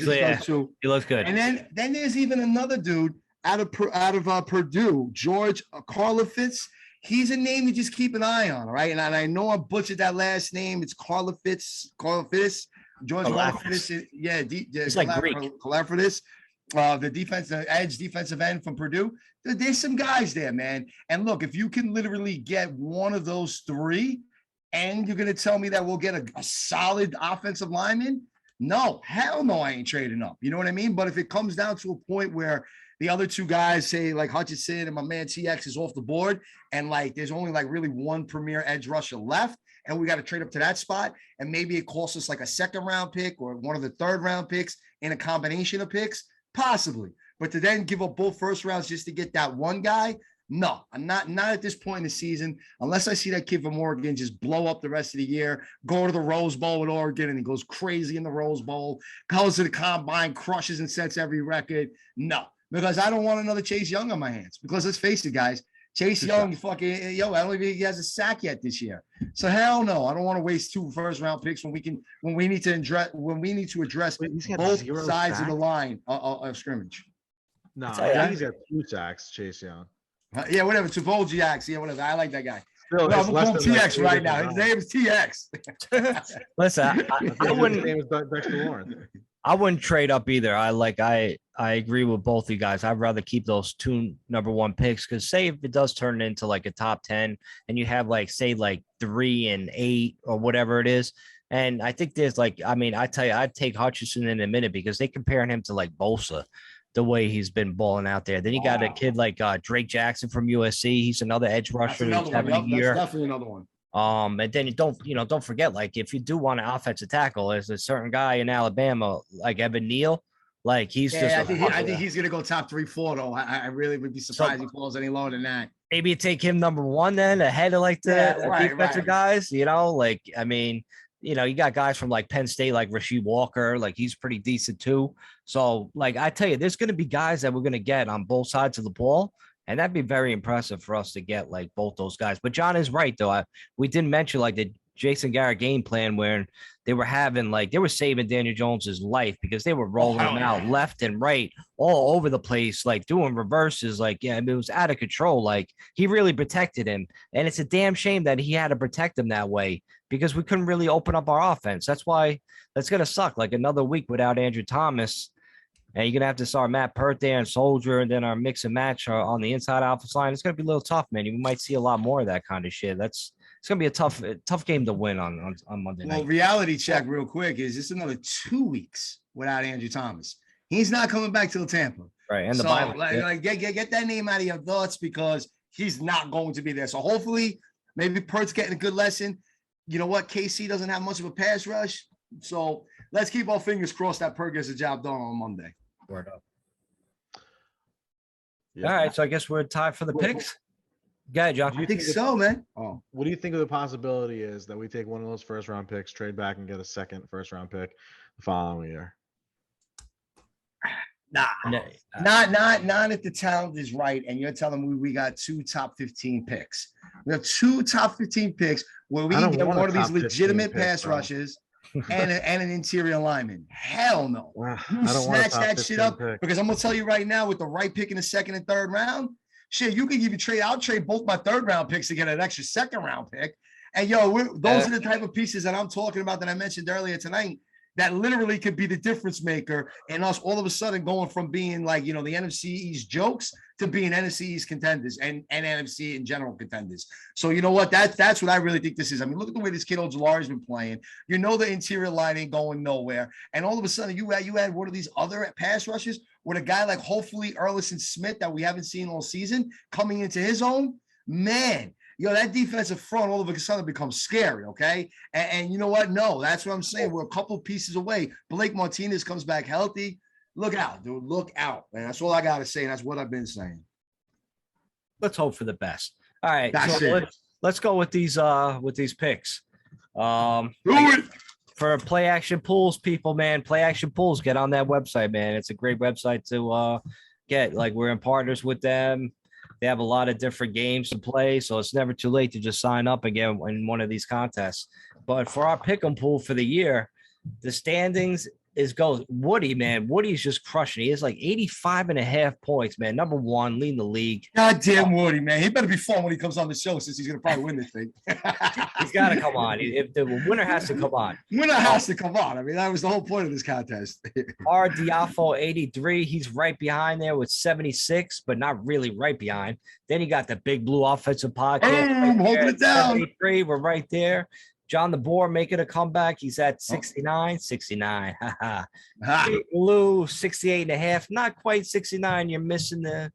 looks good. And then there's even another dude out of Purdue, George Karlaftis. He's a name you just keep an eye on, all right? And I know I butchered that last name. It's Karlaftis. George Karlaftis. Yeah, it's like Greek. Karlaftis. The edge defensive end from Purdue. There's some guys there, man. And look, if you can literally get one of those 3, and you're going to tell me that we'll get a solid offensive lineman? No, hell no, I ain't trading up. You know what I mean? But if it comes down to a point where the other 2 guys, say like Hutchinson and my man TX is off the board, and like there's only like really one premier edge rusher left, and we got to trade up to that spot, and maybe it costs us like a 2nd round pick or one of the 3rd round picks in a combination of picks, possibly. But to then give up both 1st rounds just to get that one guy, no, I'm not at this point in the season, unless I see that kid from Oregon just blow up the rest of the year, go to the Rose Bowl with Oregon, and he goes crazy in the Rose Bowl, goes to the combine, crushes and sets every record. No, because I don't want another Chase Young on my hands. Because let's face it, guys, Chase Young, I don't even think he has a sack yet this year. So hell no, I don't want to waste 2 first-round picks when we need to address both sides of the line of scrimmage. No, I think he's got 2 sacks, Chase Young. Yeah, whatever. Tupoljiacs. Yeah, whatever. I like that guy. Still, No, it's I'm less calling than like TX right now. 3 His different name is TX. Listen, rounds. I It's wouldn't. the same as Dexter Lawrence. I wouldn't trade up either. I agree with both you guys. I'd rather keep those two number one picks because say if it does turn into like a top 10 and you have like say like 3 and 8 or whatever it is. And I think there's like, I mean, I tell you, I'd take Hutchinson in a minute because they comparing him to like Bosa, the way he's been balling out there. Then you got a kid like Drake Jackson from USC. He's another edge rusher. That's another He's one. having a Yep, year. that's definitely another one. And then don't forget, like if you do want an offensive tackle, there's a certain guy in Alabama, like Evan Neal, like he's just. I think he's gonna go top 3-4 though. I really would be surprised if he falls any lower than that. Maybe you take him number one then ahead of like the defensive guys. Like I mean, you got guys from like Penn State, like Rasheed Walker, like he's pretty decent too. So like I tell you, there's gonna be guys that we're gonna get on both sides of the ball. And that'd be very impressive for us to get like both those guys. But John is right, though. We didn't mention like the Jason Garrett game plan where they were saving Daniel Jones's life because they were rolling him out left and right all over the place, like doing reverses. Like, yeah, I mean, it was out of control. Like he really protected him. And it's a damn shame that he had to protect him that way because we couldn't really open up our offense. That's why that's going to suck. Like another week without Andrew Thomas. And you're going to have to start Matt Pert there and Soldier and then our mix and match on the inside offensive line. It's going to be a little tough, man. You might see a lot more of that kind of shit. It's going to be a tough game to win on Monday night. Well, reality check real quick is it's another 2 weeks without Andrew Thomas. He's not coming back till Tampa. Right. And get that name out of your thoughts because he's not going to be there. So hopefully maybe Pert's getting a good lesson. You know what? KC doesn't have much of a pass rush. So let's keep our fingers crossed that Pert gets the job done on Monday. Word up. Yeah. All right, so I guess we're tied for the picks. Go ahead, John. I think so, man. Oh, what do you think of the possibility is that we take one of those first-round picks, trade back, and get a second first-round pick the following year? Not if the talent is right, and you're telling me we got 2 top 15 picks. We have 2 top 15 picks where we can get one of these legitimate pass rushes. and an interior lineman. Hell no. You snatch that shit up because I'm gonna tell you right now, with the right pick in the second and third round, shit, you can even trade. I'll trade both my third round picks to get an extra second round pick. And those are the type of pieces that I'm talking about that I mentioned earlier tonight. That literally could be the difference maker and us all of a sudden going from being like, the NFC East jokes to being NFC East contenders and NFC in general contenders. So you know what? That's what I really think this is. I mean, look at the way this kid Ojulari's been playing. The interior line ain't going nowhere. And all of a sudden you add one of these other pass rushes with a guy like hopefully Erlison Smith that we haven't seen all season coming into his own, man. That defensive front all of a sudden becomes scary, okay? And you know what? No, that's what I'm saying. We're a couple pieces away. Blake Martinez comes back healthy. Look out, dude. Look out, man. That's all I got to say, and that's what I've been saying. Let's hope for the best. All right. Let's go with these picks. Do it. For play action pools, people, man. Play action pools. Get on that website, man. It's a great website to get. Like, we're in partners with them. They have a lot of different games to play, so it's never too late to just sign up and get in one of these contests. But for our pick 'em pool for the year, the standings goes Woody, man. Woody's just crushing. He has like 85.5 points, man. Number one, leading the league. Goddamn Woody, man. He better be fun when he comes on the show since he's going to probably win this thing. He's got to come on. If the winner has to come on. Winner has to come on. I mean, that was the whole point of this contest. Our Diafo 83, he's right behind there with 76, but not really right behind. Then you got the Big Blue Offensive Podcast. Holding it down. 73, we're right there. John the Boar making a comeback. He's at 69. Big Blue, 68.5. Not quite 69. You're missing the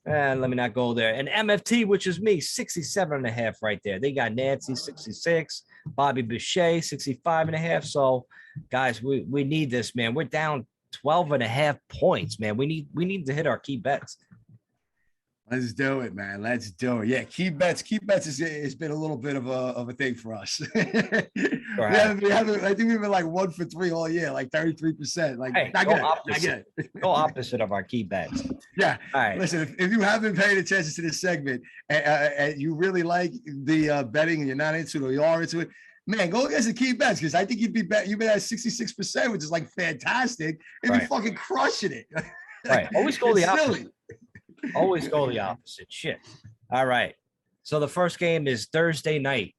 let me not go there. And MFT, which is me, 67.5 right there. They got Nancy, 66. Bobby Boucher, 65.5. So, guys, we need this, man. We're down 12.5 points, man. We need to hit our key bets. Let's do it, man. Let's do it. Yeah, key bets. Key bets has been a little bit of a thing for us. I think we've been like 1 for 3 all year, like 33%. Like, hey, go opposite of our key bets. Yeah. All right. Listen, if you haven't paid attention to this segment and you really like the betting and you're not into it or you are into it, man, go against the key bets because I think you've been at 66%, which is like fantastic. And you're fucking crushing it. Right. Always go the opposite. Always go the opposite. Shit. All right. So the first game is Thursday night.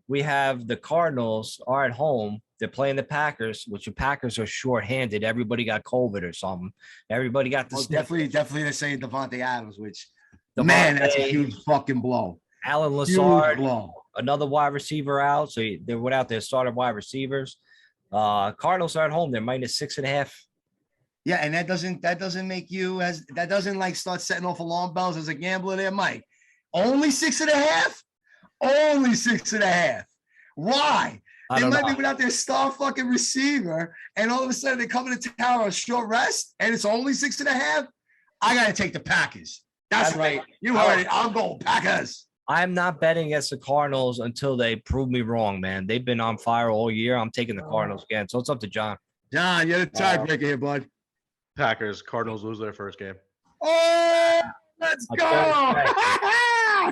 We have the Cardinals are at home. They're playing the Packers, which the Packers are shorthanded. Everybody got COVID or something. Everybody got the definitely they're saying Devontae Adams, which Devontae, that's a huge fucking blow. Alan Huge Lazard, blow. another wide receiver out. So they're without their starting wide receivers. Cardinals are at home. They're -6.5. Yeah, and that doesn't make you that doesn't like start setting off alarm bells as a gambler there, Mike. Only 6.5? Only 6.5. Why? They might be without their star fucking receiver, and all of a sudden they come into town on a short rest, and it's only 6.5. I gotta take the Packers. That's right. You heard it. I'm going Packers. I'm not betting against the Cardinals until they prove me wrong, man. They've been on fire all year. I'm taking the Cardinals again. So it's up to John. John, you're the tiebreaker here, bud. Packers. Cardinals lose their first game. Oh, let's go.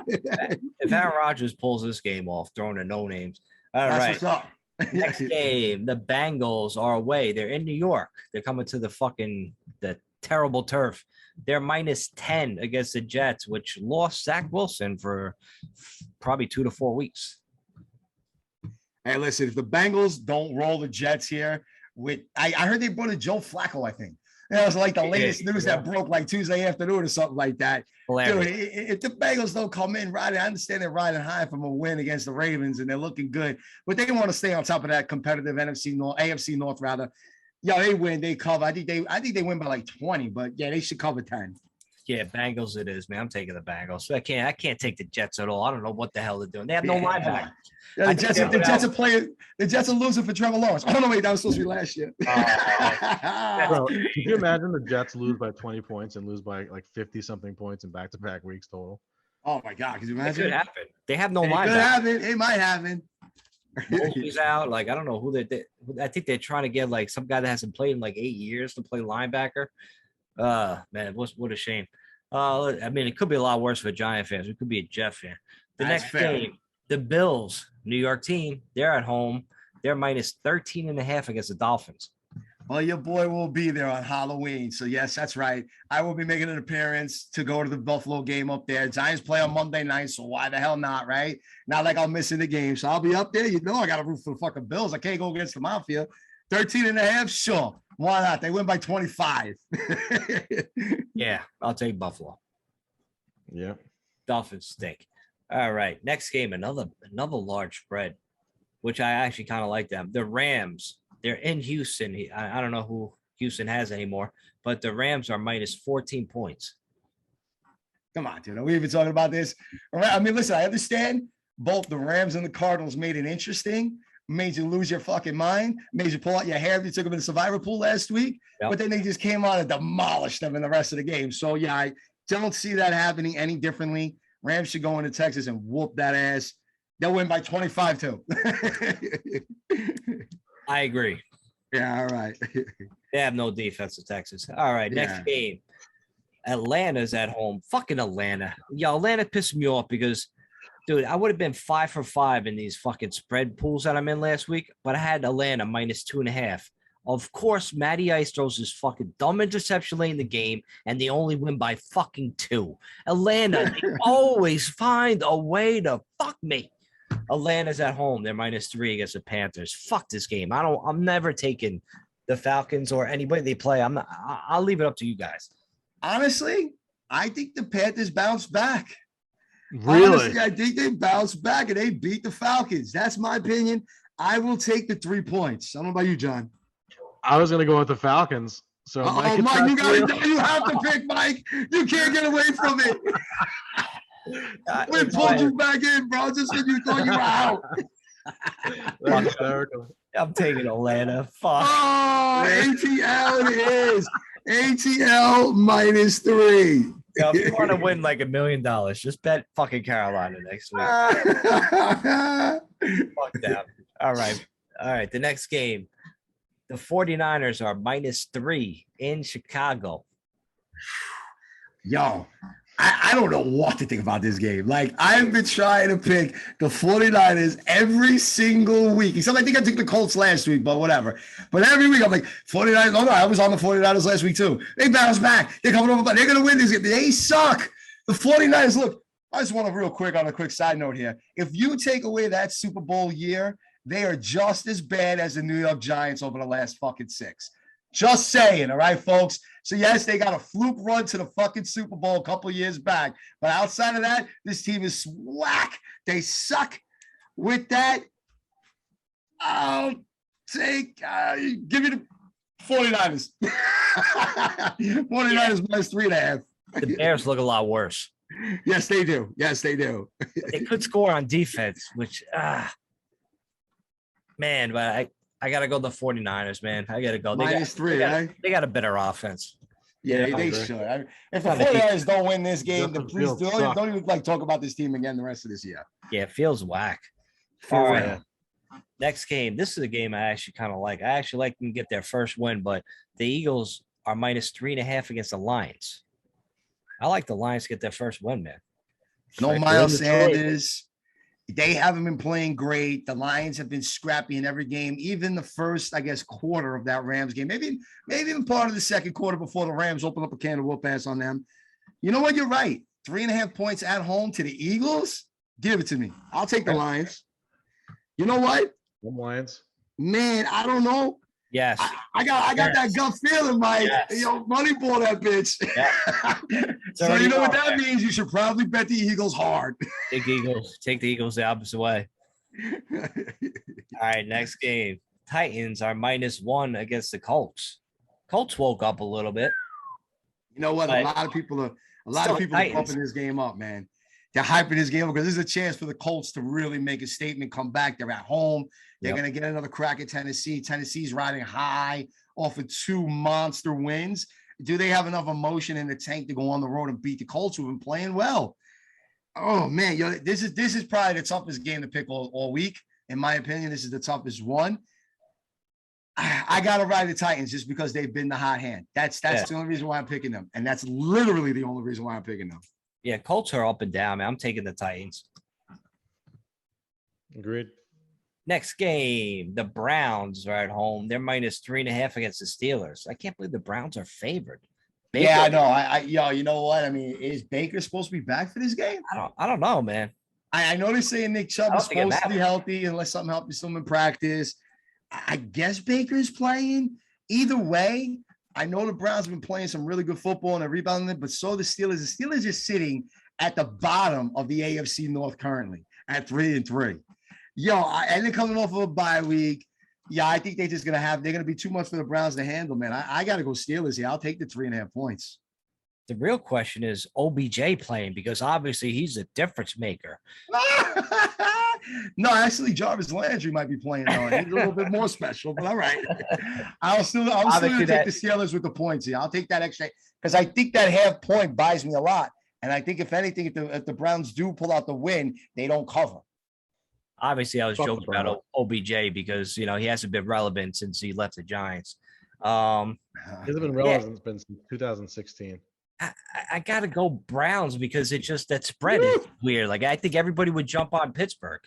If Aaron Rodgers pulls this game off, throwing a no names. All right. What's up. Next game, the Bengals are away. They're in New York. They're coming to the terrible turf. They're -10 against the Jets, which lost Zach Wilson for probably 2 to 4 weeks. Hey, listen, if the Bengals don't roll the Jets here, I heard they brought in Joe Flacco, I think. That was like the latest news that broke like Tuesday afternoon or something like that. Dude, if the Bengals don't come in riding, I understand they're riding high from a win against the Ravens and they're looking good, but they want to stay on top of that competitive AFC North rather. Yeah, they win, they cover. I think they win by like 20, but yeah, they should cover 10. Yeah, Bengals it is, man. I'm taking the Bengals. I can't take the Jets at all. I don't know what the hell they're doing. They have no linebacker. Yeah, the Jets are losing for Trevor Lawrence. Oh no, wait, that was supposed to be last year. Bro, could you imagine the Jets lose by 20 points and lose by like 50-something points in back-to-back weeks total? Oh my God, could you It imagine? could happen. They have no It linebacker. could happen. It might happen. He's out. Like, I don't know who I think they're trying to get like some guy that hasn't played in like 8 years to play linebacker. Man, what a shame. I mean, it could be a lot worse for Giant fans. It could be a Jet fan. That's Next fair. game, the Bills, New York team, they're at home. They're -13.5 against the Dolphins. Well, your boy will be there on Halloween. So, yes, that's right. I will be making an appearance to go to the Buffalo game up there. Giants play on Monday night, so why the hell not, right? Not like I'm missing the game. So I'll be up there. You know I got to root for the fucking Bills. I can't go against the Mafia. 13.5, sure. Why not? They win by 25. Yeah, I'll take Buffalo. Yeah. Dolphins stink. All right, next game, another large spread, which I actually kind of like them. The Rams, they're in Houston. I don't know who Houston has anymore, but the Rams are -14 points. Come on, dude. Are we even talking about this? All right. I mean, listen, I understand both the Rams and the Cardinals made it interesting, made you lose your fucking mind, made you pull out your hair if you took them in the survivor pool last week, but then they just came out and demolished them in the rest of the game. So, yeah, I don't see that happening any differently. Rams should go into Texas and whoop that ass. They'll win by 25 too. I agree. Yeah, all right. They have no defense in Texas. All right, next game. Atlanta's at home. Fucking Atlanta. Yeah, Atlanta pissed me off because, dude, I would have been 5 for 5 in these fucking spread pools that I'm in last week, but I had Atlanta -2.5. Of course, Matty Ice throws his fucking dumb interception late in the game, and they only win by fucking 2. Atlanta, they always find a way to fuck me. Atlanta's at home. They're -3 against the Panthers. Fuck this game. I'm never taking the Falcons or anybody they play. I'll leave it up to you guys. Honestly, I think the Panthers bounced back. Really? Honestly, I think they bounced back and they beat the Falcons. That's my opinion. I will take the 3 points. I don't know about you, John. I was going to go with the Falcons. So Mike, you have to pick Mike. You can't get away from it. We pulled you back in, bro, just when you thought you were out. That's hysterical. I'm taking Atlanta. Fuck. Oh, ATL it is. ATL -3. Yeah, if you want to win like $1 million, just bet fucking Carolina next week. Fuck them. All right. The next game. The 49ers are -3 in Chicago. Yo, I don't know what to think about this game. Like, I've been trying to pick the 49ers every single week. Except I think I took the Colts last week, but whatever. But every week I'm like, 49ers. Oh, no, I was on the 49ers last week too. They bounced back. They're coming over. They're going to win this game. They suck. The 49ers, look, I just want to real quick on a quick side note here. If you take away that Super Bowl year, they are just as bad as the New York Giants over the last fucking 6. Just saying, all right, folks. So yes, they got a fluke run to the fucking Super Bowl a couple years back, but outside of that, this team is whack. They suck. With that, I'll take give me the 49ers. 49ers minus 3.5. The Bears look a lot worse. Yes, they do. Yes, they do. They could score on defense, which man, but I gotta go the 49ers, man. I gotta go. Minus 3, right? They got a better offense. Yeah, they should. If the 49ers don't win this game, then please don't even talk about this team again the rest of this year. Yeah, it feels whack. All right. Next game. This is a game I actually kind of like. I actually like them to get their first win, but the Eagles are minus 3.5 against the Lions. I like the Lions to get their first win, man. No Miles Sanders. They haven't been playing great. The Lions have been scrappy in every game, even the first, I guess, quarter of that Rams game. Maybe even part of the second quarter before the Rams open up a can of whoop ass on them. You know what? You're right. 3.5 points at home to the Eagles. Give it to me. I'll take the Lions. You know what? The Lions. Man, I don't know. Yes. I got that gut feeling, Mike. Yes. Money ball that bitch. Yeah. So you know what that means? You should probably bet the Eagles hard. Take the Eagles the opposite way. All right, next game. Titans are minus 1 against the Colts. Colts woke up a little bit. You know what? A lot of people are pumping this game up, man. They're hyping this game up because this is a chance for the Colts to really make a statement, come back. They're at home. They're going to get another crack at Tennessee. Tennessee's riding high off of 2 monster wins. Do they have enough emotion in the tank to go on the road and beat the Colts, who've been playing well? Oh, man, this is probably the toughest game to pick all week. In my opinion, this is the toughest one. I got to ride the Titans just because they've been the hot hand. That's the only reason why I'm picking them. And that's literally the only reason why I'm picking them. Yeah, Colts are up and down, man. I'm taking the Titans. Agreed. Next game, the Browns are at home. They're minus 3.5 against the Steelers. I can't believe the Browns are favored. Baker, yeah, I know. You know what? I mean, is Baker supposed to be back for this game? I don't know, man. I know they're saying Nick Chubb is supposed to be healthy unless something happens to him in practice. I guess Baker's playing. Either way, I know the Browns have been playing some really good football and they're rebounding it, but so the Steelers. The Steelers are sitting at the bottom of the AFC North currently at 3-3. And they're coming off of a bye week. Yeah, I think they're going to be too much for the Browns to handle, man. I got to go Steelers here. I'll take the 3.5 points. The real question is OBJ playing because obviously he's a difference maker. No, actually, Jarvis Landry might be playing though. He's a little bit more special, but all right. I'll still take the Steelers with the points here. I'll take that extra because I think that half point buys me a lot. And I think if anything, if the Browns do pull out the win, they don't cover. Obviously, I was joking about OBJ because, he hasn't been relevant since he left the Giants. He hasn't been relevant since 2016. I got to go Browns because that spread is weird. Like, I think everybody would jump on Pittsburgh.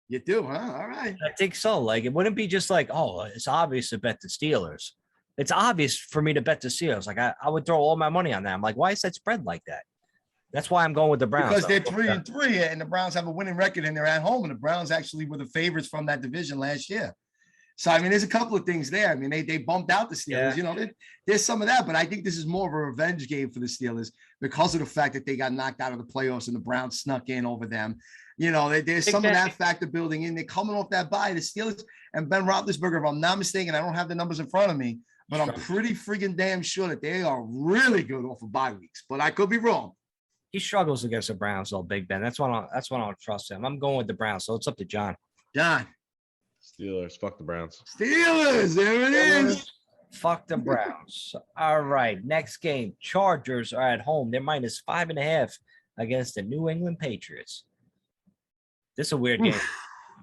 You do, huh? All right. I think so. Like, it wouldn't be just like, oh, it's obvious to bet the Steelers. It's obvious for me to bet the Steelers. Like, I would throw all my money on that. I'm like, why is that spread like that? That's why I'm going with the Browns. Because they're 3-3 and the Browns have a winning record and they're at home. And the Browns actually were the favorites from that division last year. So, I mean, there's a couple of things there. I mean, they bumped out the Steelers. Yeah. There's some of that. But I think this is more of a revenge game for the Steelers because of the fact that they got knocked out of the playoffs and the Browns snuck in over them. There's some of that factor building in. They're coming off that bye. The Steelers and Ben Roethlisberger, if I'm not mistaken, I don't have the numbers in front of me, but I'm pretty freaking damn sure that they are really good off of bye weeks. But I could be wrong. He struggles against the Browns, though, Big Ben. That's why I don't trust him. I'm going with the Browns, so it's up to John. John. Steelers. Fuck the Browns. Steelers. There it is. Fuck the Browns. All right. Next game. Chargers are at home. They're minus 5.5 against the New England Patriots. This is a weird game.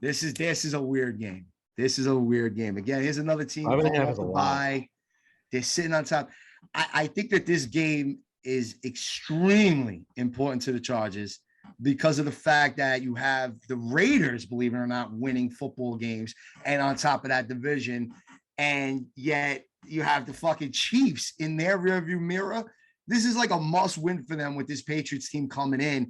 This is a weird game. This is a weird game. Again, here's another team. They're sitting on top. I think that this game is extremely important to the Chargers because of the fact that you have the Raiders, believe it or not, winning football games and on top of that division. And yet you have the fucking Chiefs in their rearview mirror. This is like a must win for them with this Patriots team coming in.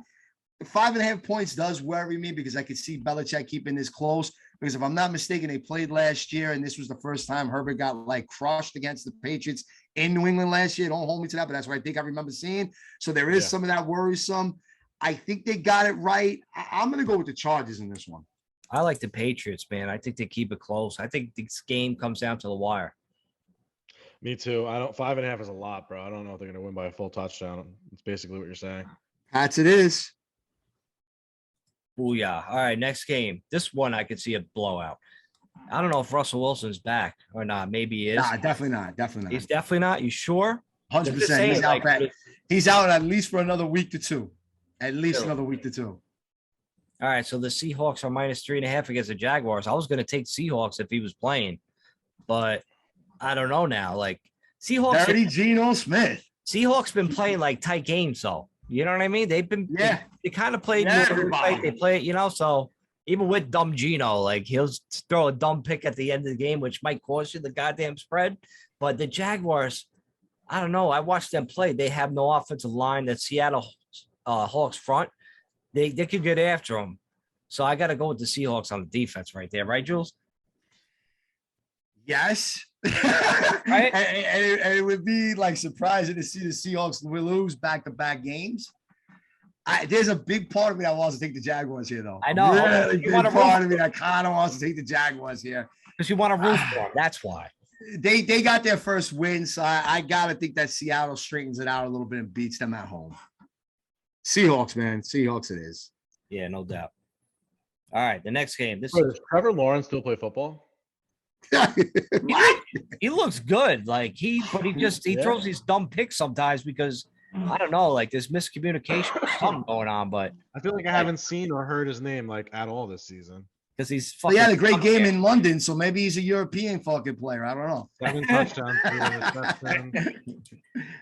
5.5 points does worry me because I could see Belichick keeping this close. Because if I'm not mistaken, they played last year, and this was the first time Herbert got like crushed against the Patriots in New England last year. Don't hold me to that, but that's what I think I remember seeing. So there is some of that worrisome. I think they got it right. I'm going to go with the Chargers in this one. I like the Patriots, man. I think they keep it close. I think this game comes down to the wire. Me too. 5.5 is a lot, bro. I don't know if they're going to win by a full touchdown. It's basically what you're saying. Pats it is. Booyah. All right, next game. This one I could see a blowout. I don't know if Russell Wilson's back or not. Maybe he is. Nah, definitely not. Definitely not. He's definitely not. You sure? 100%. He's out at least for another week to two. At least another week to two. All right, so the Seahawks are -3.5 against the Jaguars. I was going to take Seahawks if he was playing, but I don't know now. Like Seahawks, Dirty Geno Smith. Seahawks been playing like tight games, though. You know what I mean? They've been they kind of played. They play it, so even with dumb Geno, like he'll throw a dumb pick at the end of the game, which might cost you the goddamn spread. But the Jaguars, I don't know. I watched them play. They have no offensive line. That Seattle Hawks front, they could get after them. So I got to go with the Seahawks on the defense right there, right, Jules? Yes. Right? and it would be like surprising to see the Seahawks lose back-to-back games. There's a big part of me that wants to take the Jaguars here, though. I know. Really big part of me that kind of wants to take the Jaguars here. Because you want to root for them. That's why. They got their first win, so I got to think that Seattle straightens it out a little bit and beats them at home. Seahawks, man. Seahawks it is. Yeah, no doubt. All right, the next game. Does Trevor Lawrence still play football? He looks good. Like he throws these dumb picks sometimes because I don't know, like there's miscommunication or something going on. But I feel like I haven't seen or heard his name like at all this season. Because he's fucking. He had a great game in London, so maybe he's a European fucking player. I don't know. 7 touchdowns.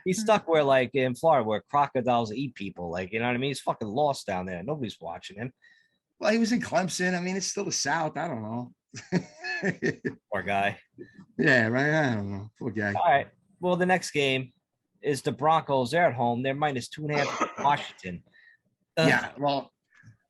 He's stuck where like in Florida where crocodiles eat people. Like you know what I mean? He's fucking lost down there. Nobody's watching him. Well, he was in Clemson. I mean, it's still the South. I don't know. Poor guy. Yeah, right. I don't know. Poor guy. All right. Well, the next game is the Broncos. They're at home. They're -2.5 Washington. Yeah. Well,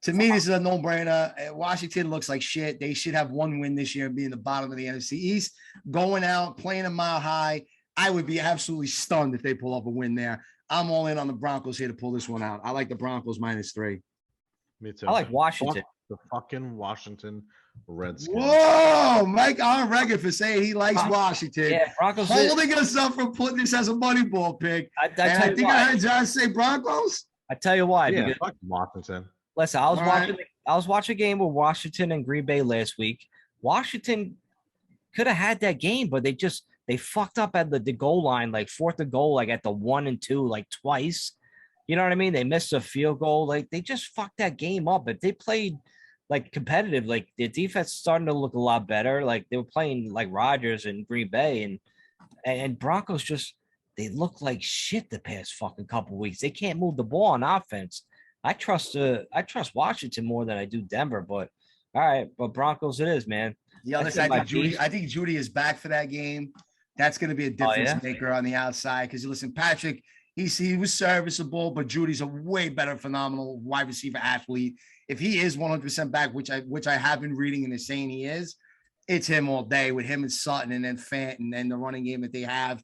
to me, this is a no-brainer. Washington looks like shit. They should have one win this year and be in the bottom of the NFC East. Going out, playing a mile high. I would be absolutely stunned if they pull off a win there. I'm all in on the Broncos here to pull this one out. I like the Broncos -3. Me too. I like Washington. The fucking Washington Redskins. Whoa, Mike on record for saying he likes Washington. Yeah, Broncos holding us up for putting this as a money ball pick. I think I heard John say Broncos. I tell you why. Yeah, fuck Washington. Listen, I was watching a game with Washington and Green Bay last week. Washington could have had that game, but they fucked up at the goal line, like 4th and goal, like at the 1 and 2, like twice. You know what I mean? They missed a field goal. Like they just fucked that game up. But they played like competitive. Like their defense starting to look a lot better. Like they were playing like Rodgers and Green Bay and Broncos they look like shit the past fucking couple weeks. They can't move the ball on offense. I trust Washington more than I do Denver. But all right, but Broncos it is, man. The other side, I think Judy is back for that game. That's going to be a difference maker on the outside. Because listen, Patrick. He was serviceable, but Judy's a way better, phenomenal wide receiver athlete. If he is 100% back, which I have been reading and they're saying he is, it's him all day with him and Sutton and then Fant and then the running game that they have.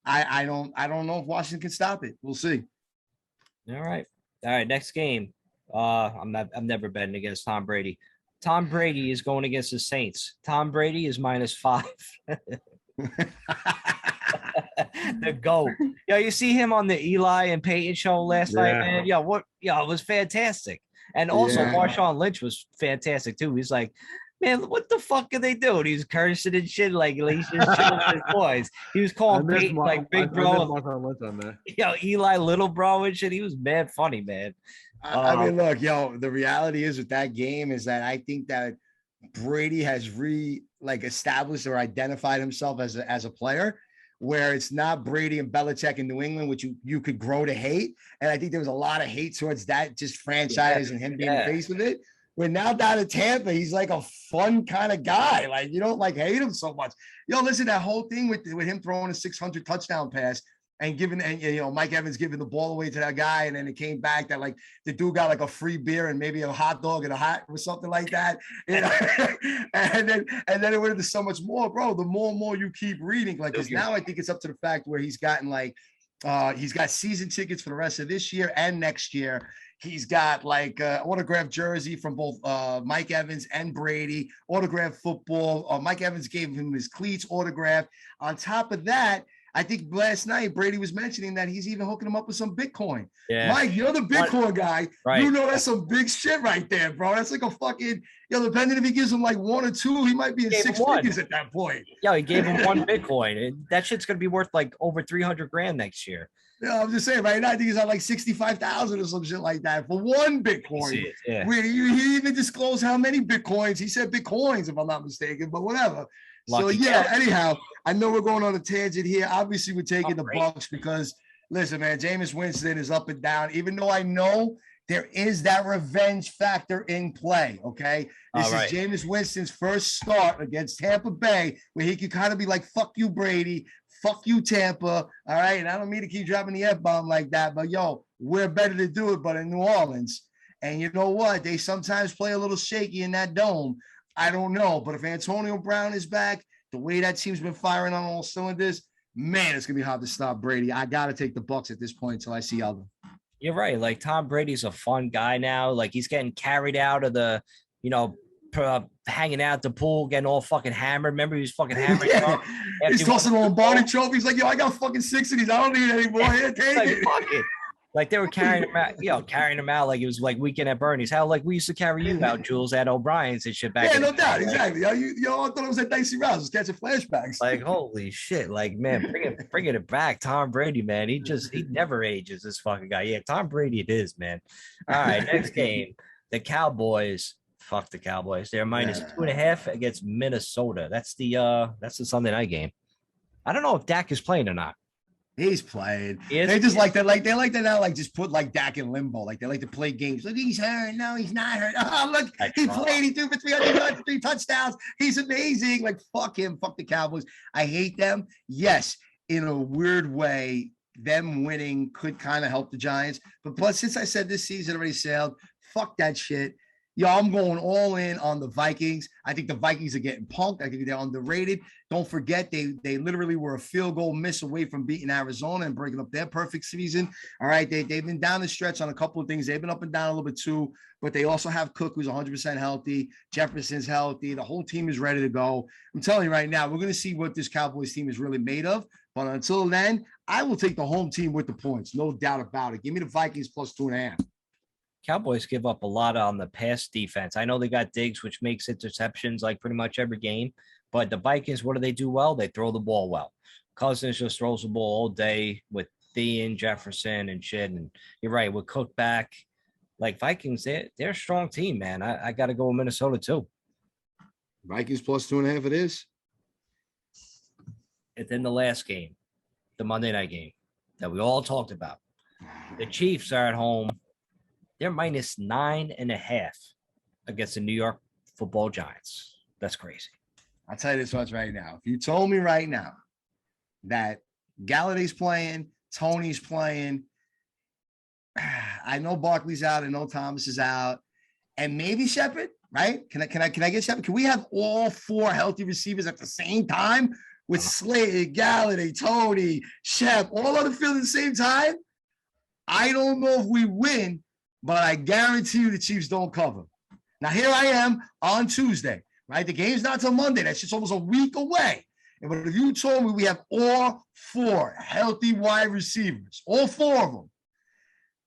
I don't know if Washington can stop it. We'll see. All right. Next game. I'm never betting against Tom Brady. Tom Brady is going against the Saints. Tom Brady is -5. The GOAT. Yo, you see him on the Eli and Peyton show last night, man? Yo, it was fantastic. And also Marshawn Lynch was fantastic too. He's like, man, what the fuck are they doing? He's cursing and shit like he's just chilling with his boys. He was calling Peyton like big bro. Yo, Eli little bro and shit. He was mad funny, man. I mean, look, yo, the reality is with that game is that I think that Brady has established or identified himself as a player, where it's not Brady and Belichick in New England, which you could grow to hate. And I think there was a lot of hate towards that just franchise and him being faced with it. We're now down in Tampa. He's like a fun kind of guy. Like you don't hate him so much. Yo, listen, that whole thing with him throwing a 600 touchdown pass, and Mike Evans giving the ball away to that guy, and then it came back that like the dude got like a free beer and maybe a hot dog and a hat or something like that, and then it went into so much more, bro. The more and more you keep reading, like, because now I think it's up to the fact where he's gotten like he's got season tickets for the rest of this year and next year. He's got like autographed jersey from both Mike Evans and Brady, autographed football. Mike Evans gave him his cleats autographed. On top of that, I think last night Brady was mentioning that he's even hooking him up with some Bitcoin. Yeah. Mike, you're the Bitcoin guy. Right. You know that's some big shit right there, bro. That's like a fucking, depending if he gives him like 1 or 2, he might be in 6 figures at that point. Yeah, he gave him 1 Bitcoin. And that shit's going to be worth like over 300 grand next year. Yeah, I'm just saying, right now I think he's at like 65,000 or some shit like that for 1 Bitcoin. Yeah. He even disclosed how many Bitcoins. He said Bitcoins, if I'm not mistaken, but whatever. Lucky anyhow, I know we're going on a tangent here. Obviously, we're taking the Bucs because, listen, man, Jameis Winston is up and down. Even though I know there is that revenge factor in play, okay? This is Jameis Winston's first start against Tampa Bay, where he could kind of be like, fuck you, Brady. Fuck you, Tampa. All right? And I don't mean to keep dropping the F-bomb like that, but, we're better to do it but in New Orleans. And you know what? They sometimes play a little shaky in that dome. I don't know, but if Antonio Brown is back, the way that team's been firing on all cylinders, man, it's gonna be hard to stop Brady. I gotta take the Bucs at this point until I see other. You're right. Like Tom Brady's a fun guy now. Like he's getting carried out of the, hanging out at the pool, getting all fucking hammered. Remember he was fucking hammered. He's tossing on Barney trophies. Like, I got fucking 6 of these. I don't need any more. Here, take it. Fuck it. Like they were carrying him out, like it was like Weekend at Bernie's. How like we used to carry you out, Jules, at O'Brien's and shit back. Yeah, no doubt, exactly. I thought it was at Dicey Rouse. I was catching flashbacks. Like holy shit, like man, bringing it back. Tom Brady, man, he never ages. This fucking guy. Yeah, Tom Brady, it is, man. All right, next game, the Cowboys. Fuck the Cowboys. They're minus 2.5 against Minnesota. That's the Sunday night game. I don't know if Dak is playing or not. He's playing. They just like that. Like they like to now, like just put like Dak in limbo. Like they like to play games. Look, he's hurt. No, he's not hurt. Oh, look, he played. He threw for 300 yards, 3 touchdowns. He's amazing. Like fuck him. Fuck the Cowboys. I hate them. Yes, in a weird way, them winning could kind of help the Giants. But plus, since I said this season already sailed, fuck that shit. I'm going all in on the Vikings. I think the Vikings are getting punked. I think they're underrated. Don't forget, they literally were a field goal miss away from beating Arizona and breaking up their perfect season. All right, they've been down the stretch on a couple of things. They've been up and down a little bit too, but they also have Cook, who's 100% healthy. Jefferson's healthy. The whole team is ready to go. I'm telling you right now, we're going to see what this Cowboys team is really made of. But until then, I will take the home team with the points. No doubt about it. Give me the Vikings plus 2.5. Cowboys give up a lot on the pass defense. I know they got Diggs, which makes interceptions like pretty much every game. But the Vikings, what do they do well? They throw the ball well. Cousins just throws the ball all day with Thean, Jefferson, and shit. And you're right, with Cook back. Like Vikings, they're a strong team, man. I got to go with Minnesota too. Vikings plus 2.5 it is. And then the last game, the Monday night game that we all talked about. The Chiefs are at home. They're minus 9.5 against the New York Football Giants. That's crazy. I'll tell you this much right now. If you told me right now that Galladay's playing, Tony's playing, I know Barkley's out, I know Thomas is out, and maybe Shepard, right? Can I get Shepard? Can we have all 4 healthy receivers at the same time with Slater, Galladay, Tony, Shep, all on the field at the same time? I don't know if we win, but I guarantee you the Chiefs don't cover. Now, here I am on Tuesday, right? The game's not till Monday. That's just almost a week away. But if you told me we have all 4 healthy wide receivers, all 4 of them,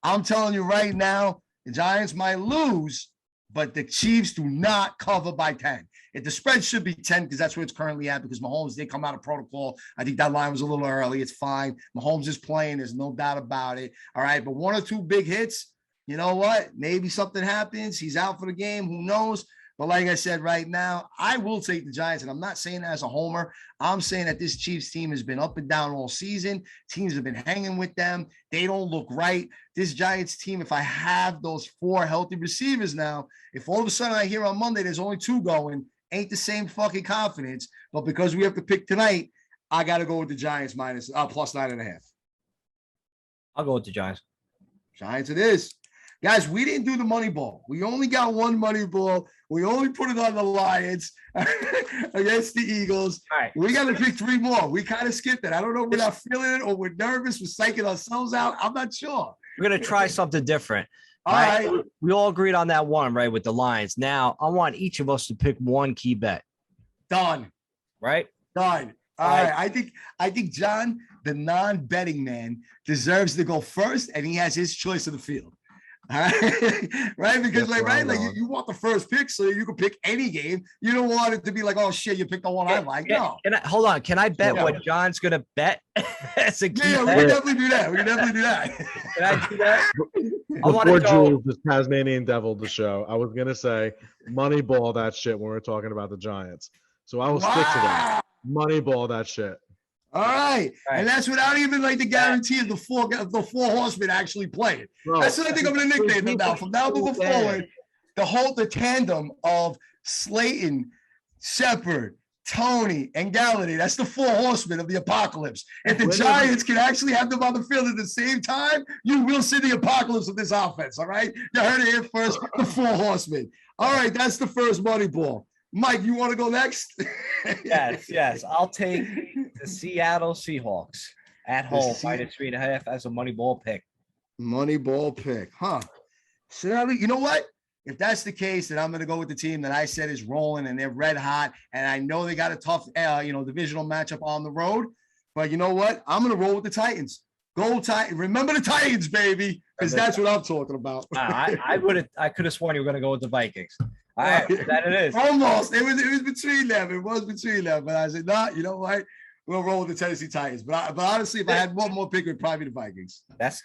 I'm telling you right now, the Giants might lose, but the Chiefs do not cover by 10. If the spread should be 10 because that's where it's currently at because Mahomes did come out of protocol. I think that line was a little early. It's fine. Mahomes is playing. There's no doubt about it. All right, but 1 or 2 big hits, you know what? Maybe something happens. He's out for the game. Who knows? But like I said, right now, I will take the Giants. And I'm not saying that as a homer. I'm saying that this Chiefs team has been up and down all season. Teams have been hanging with them. They don't look right. This Giants team, if I have those 4 healthy receivers now, if all of a sudden I hear on Monday there's only 2 going, ain't the same fucking confidence. But because we have to pick tonight, I got to go with the Giants plus 9.5. I'll go with the Giants. Giants it is. Guys, we didn't do the money ball. We only got one money ball. We only put it on the Lions against the Eagles. All right. We got to pick 3 more. We kind of skipped it. I don't know if we're not feeling it or we're nervous. We're psyching ourselves out. I'm not sure. We're going to try something different. All right. We all agreed on that one, right, with the Lions. Now, I want each of us to pick one key bet. Done. Right? Done. All right. I think John, the non-betting man, deserves to go first, and he has his choice of the field. All right, right? Because you want the first pick so you can pick any game. You don't want it to be like, oh shit, you picked the one I like. No. Hold on. Can I bet what John's gonna bet? As a key bet? We can definitely do that. Can I do that? Before Jules just Tasmanian Devil the show, I was gonna say Moneyball that shit when we're talking about the Giants. So I will stick to that. Moneyball that shit. All right. And that's without even like the guarantee of the four horsemen actually playing. Bro, that's what I think I'm going to nickname them now. From now moving forward, the tandem of Slayton, Shepard, Tony, and Galladay. That's the 4 horsemen of the apocalypse. If the Giants can actually have them on the field at the same time, you will see the apocalypse of this offense. All right. You heard it here first. The 4 horsemen. All right. That's the first money ball. Mike, you want to go next? Yes. I'll take the Seattle Seahawks at home -3.5 as a money ball pick. Money ball pick, huh? So you know what? If that's the case, then I'm going to go with the team that I said is rolling and they're red hot. And I know they got a tough, divisional matchup on the road. But you know what? I'm going to roll with the Titans. Go Titans! Remember the Titans, baby, because that's what I'm talking about. I could have sworn you were going to go with the Vikings. All right, that it is. Almost. It was between them. It was between them. But I said, nah, you know what? We'll roll with the Tennessee Titans. But honestly, if I had one more pick, it would probably be the Vikings. That's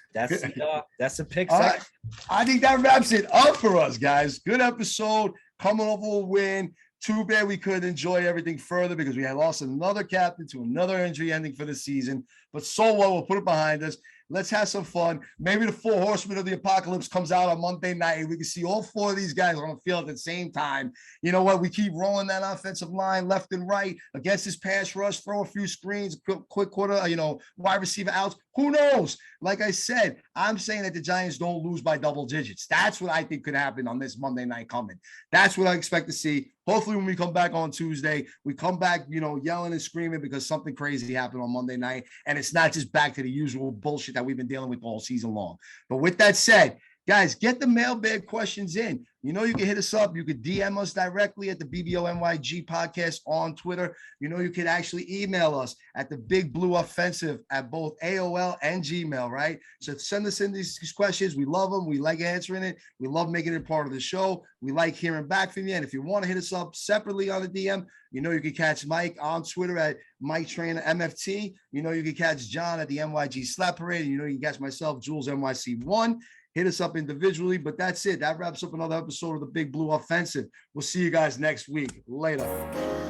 a pick. Right. I think that wraps it up for us, guys. Good episode. Coming off a win. Too bad we couldn't enjoy everything further because we had lost another captain to another injury ending for the season. But so what? We'll put it behind us. Let's have some fun. Maybe the 4 horsemen of the apocalypse comes out on Monday night and we can see all 4 of these guys on the field at the same time. You know what? We keep rolling that offensive line left and right against this pass rush, throw a few screens, quick quarter, wide receiver outs. Who knows? Like I said, I'm saying that the Giants don't lose by double digits. That's what I think could happen on this Monday night coming. That's what I expect to see. Hopefully when we come back on Tuesday, we come back, yelling and screaming because something crazy happened on Monday night. And it's not just back to the usual bullshit that we've been dealing with all season long. But with that said, guys, get the mailbag questions in. You can hit us up. You could DM us directly at the BBONYG podcast on Twitter. You could actually email us at the Big Blue Offensive at both AOL and Gmail, right? So send us in these questions. We love them. We like answering it. We love making it part of the show. We like hearing back from you. And if you want to hit us up separately on the DM, you can catch Mike on Twitter at Mike Trainer MFT. You can catch John at the NYG Slap Parade. You can catch myself, Jules NYC1. Hit us up individually, but that's it. That wraps up another episode of the Big Blue Offensive. We'll see you guys next week. Later.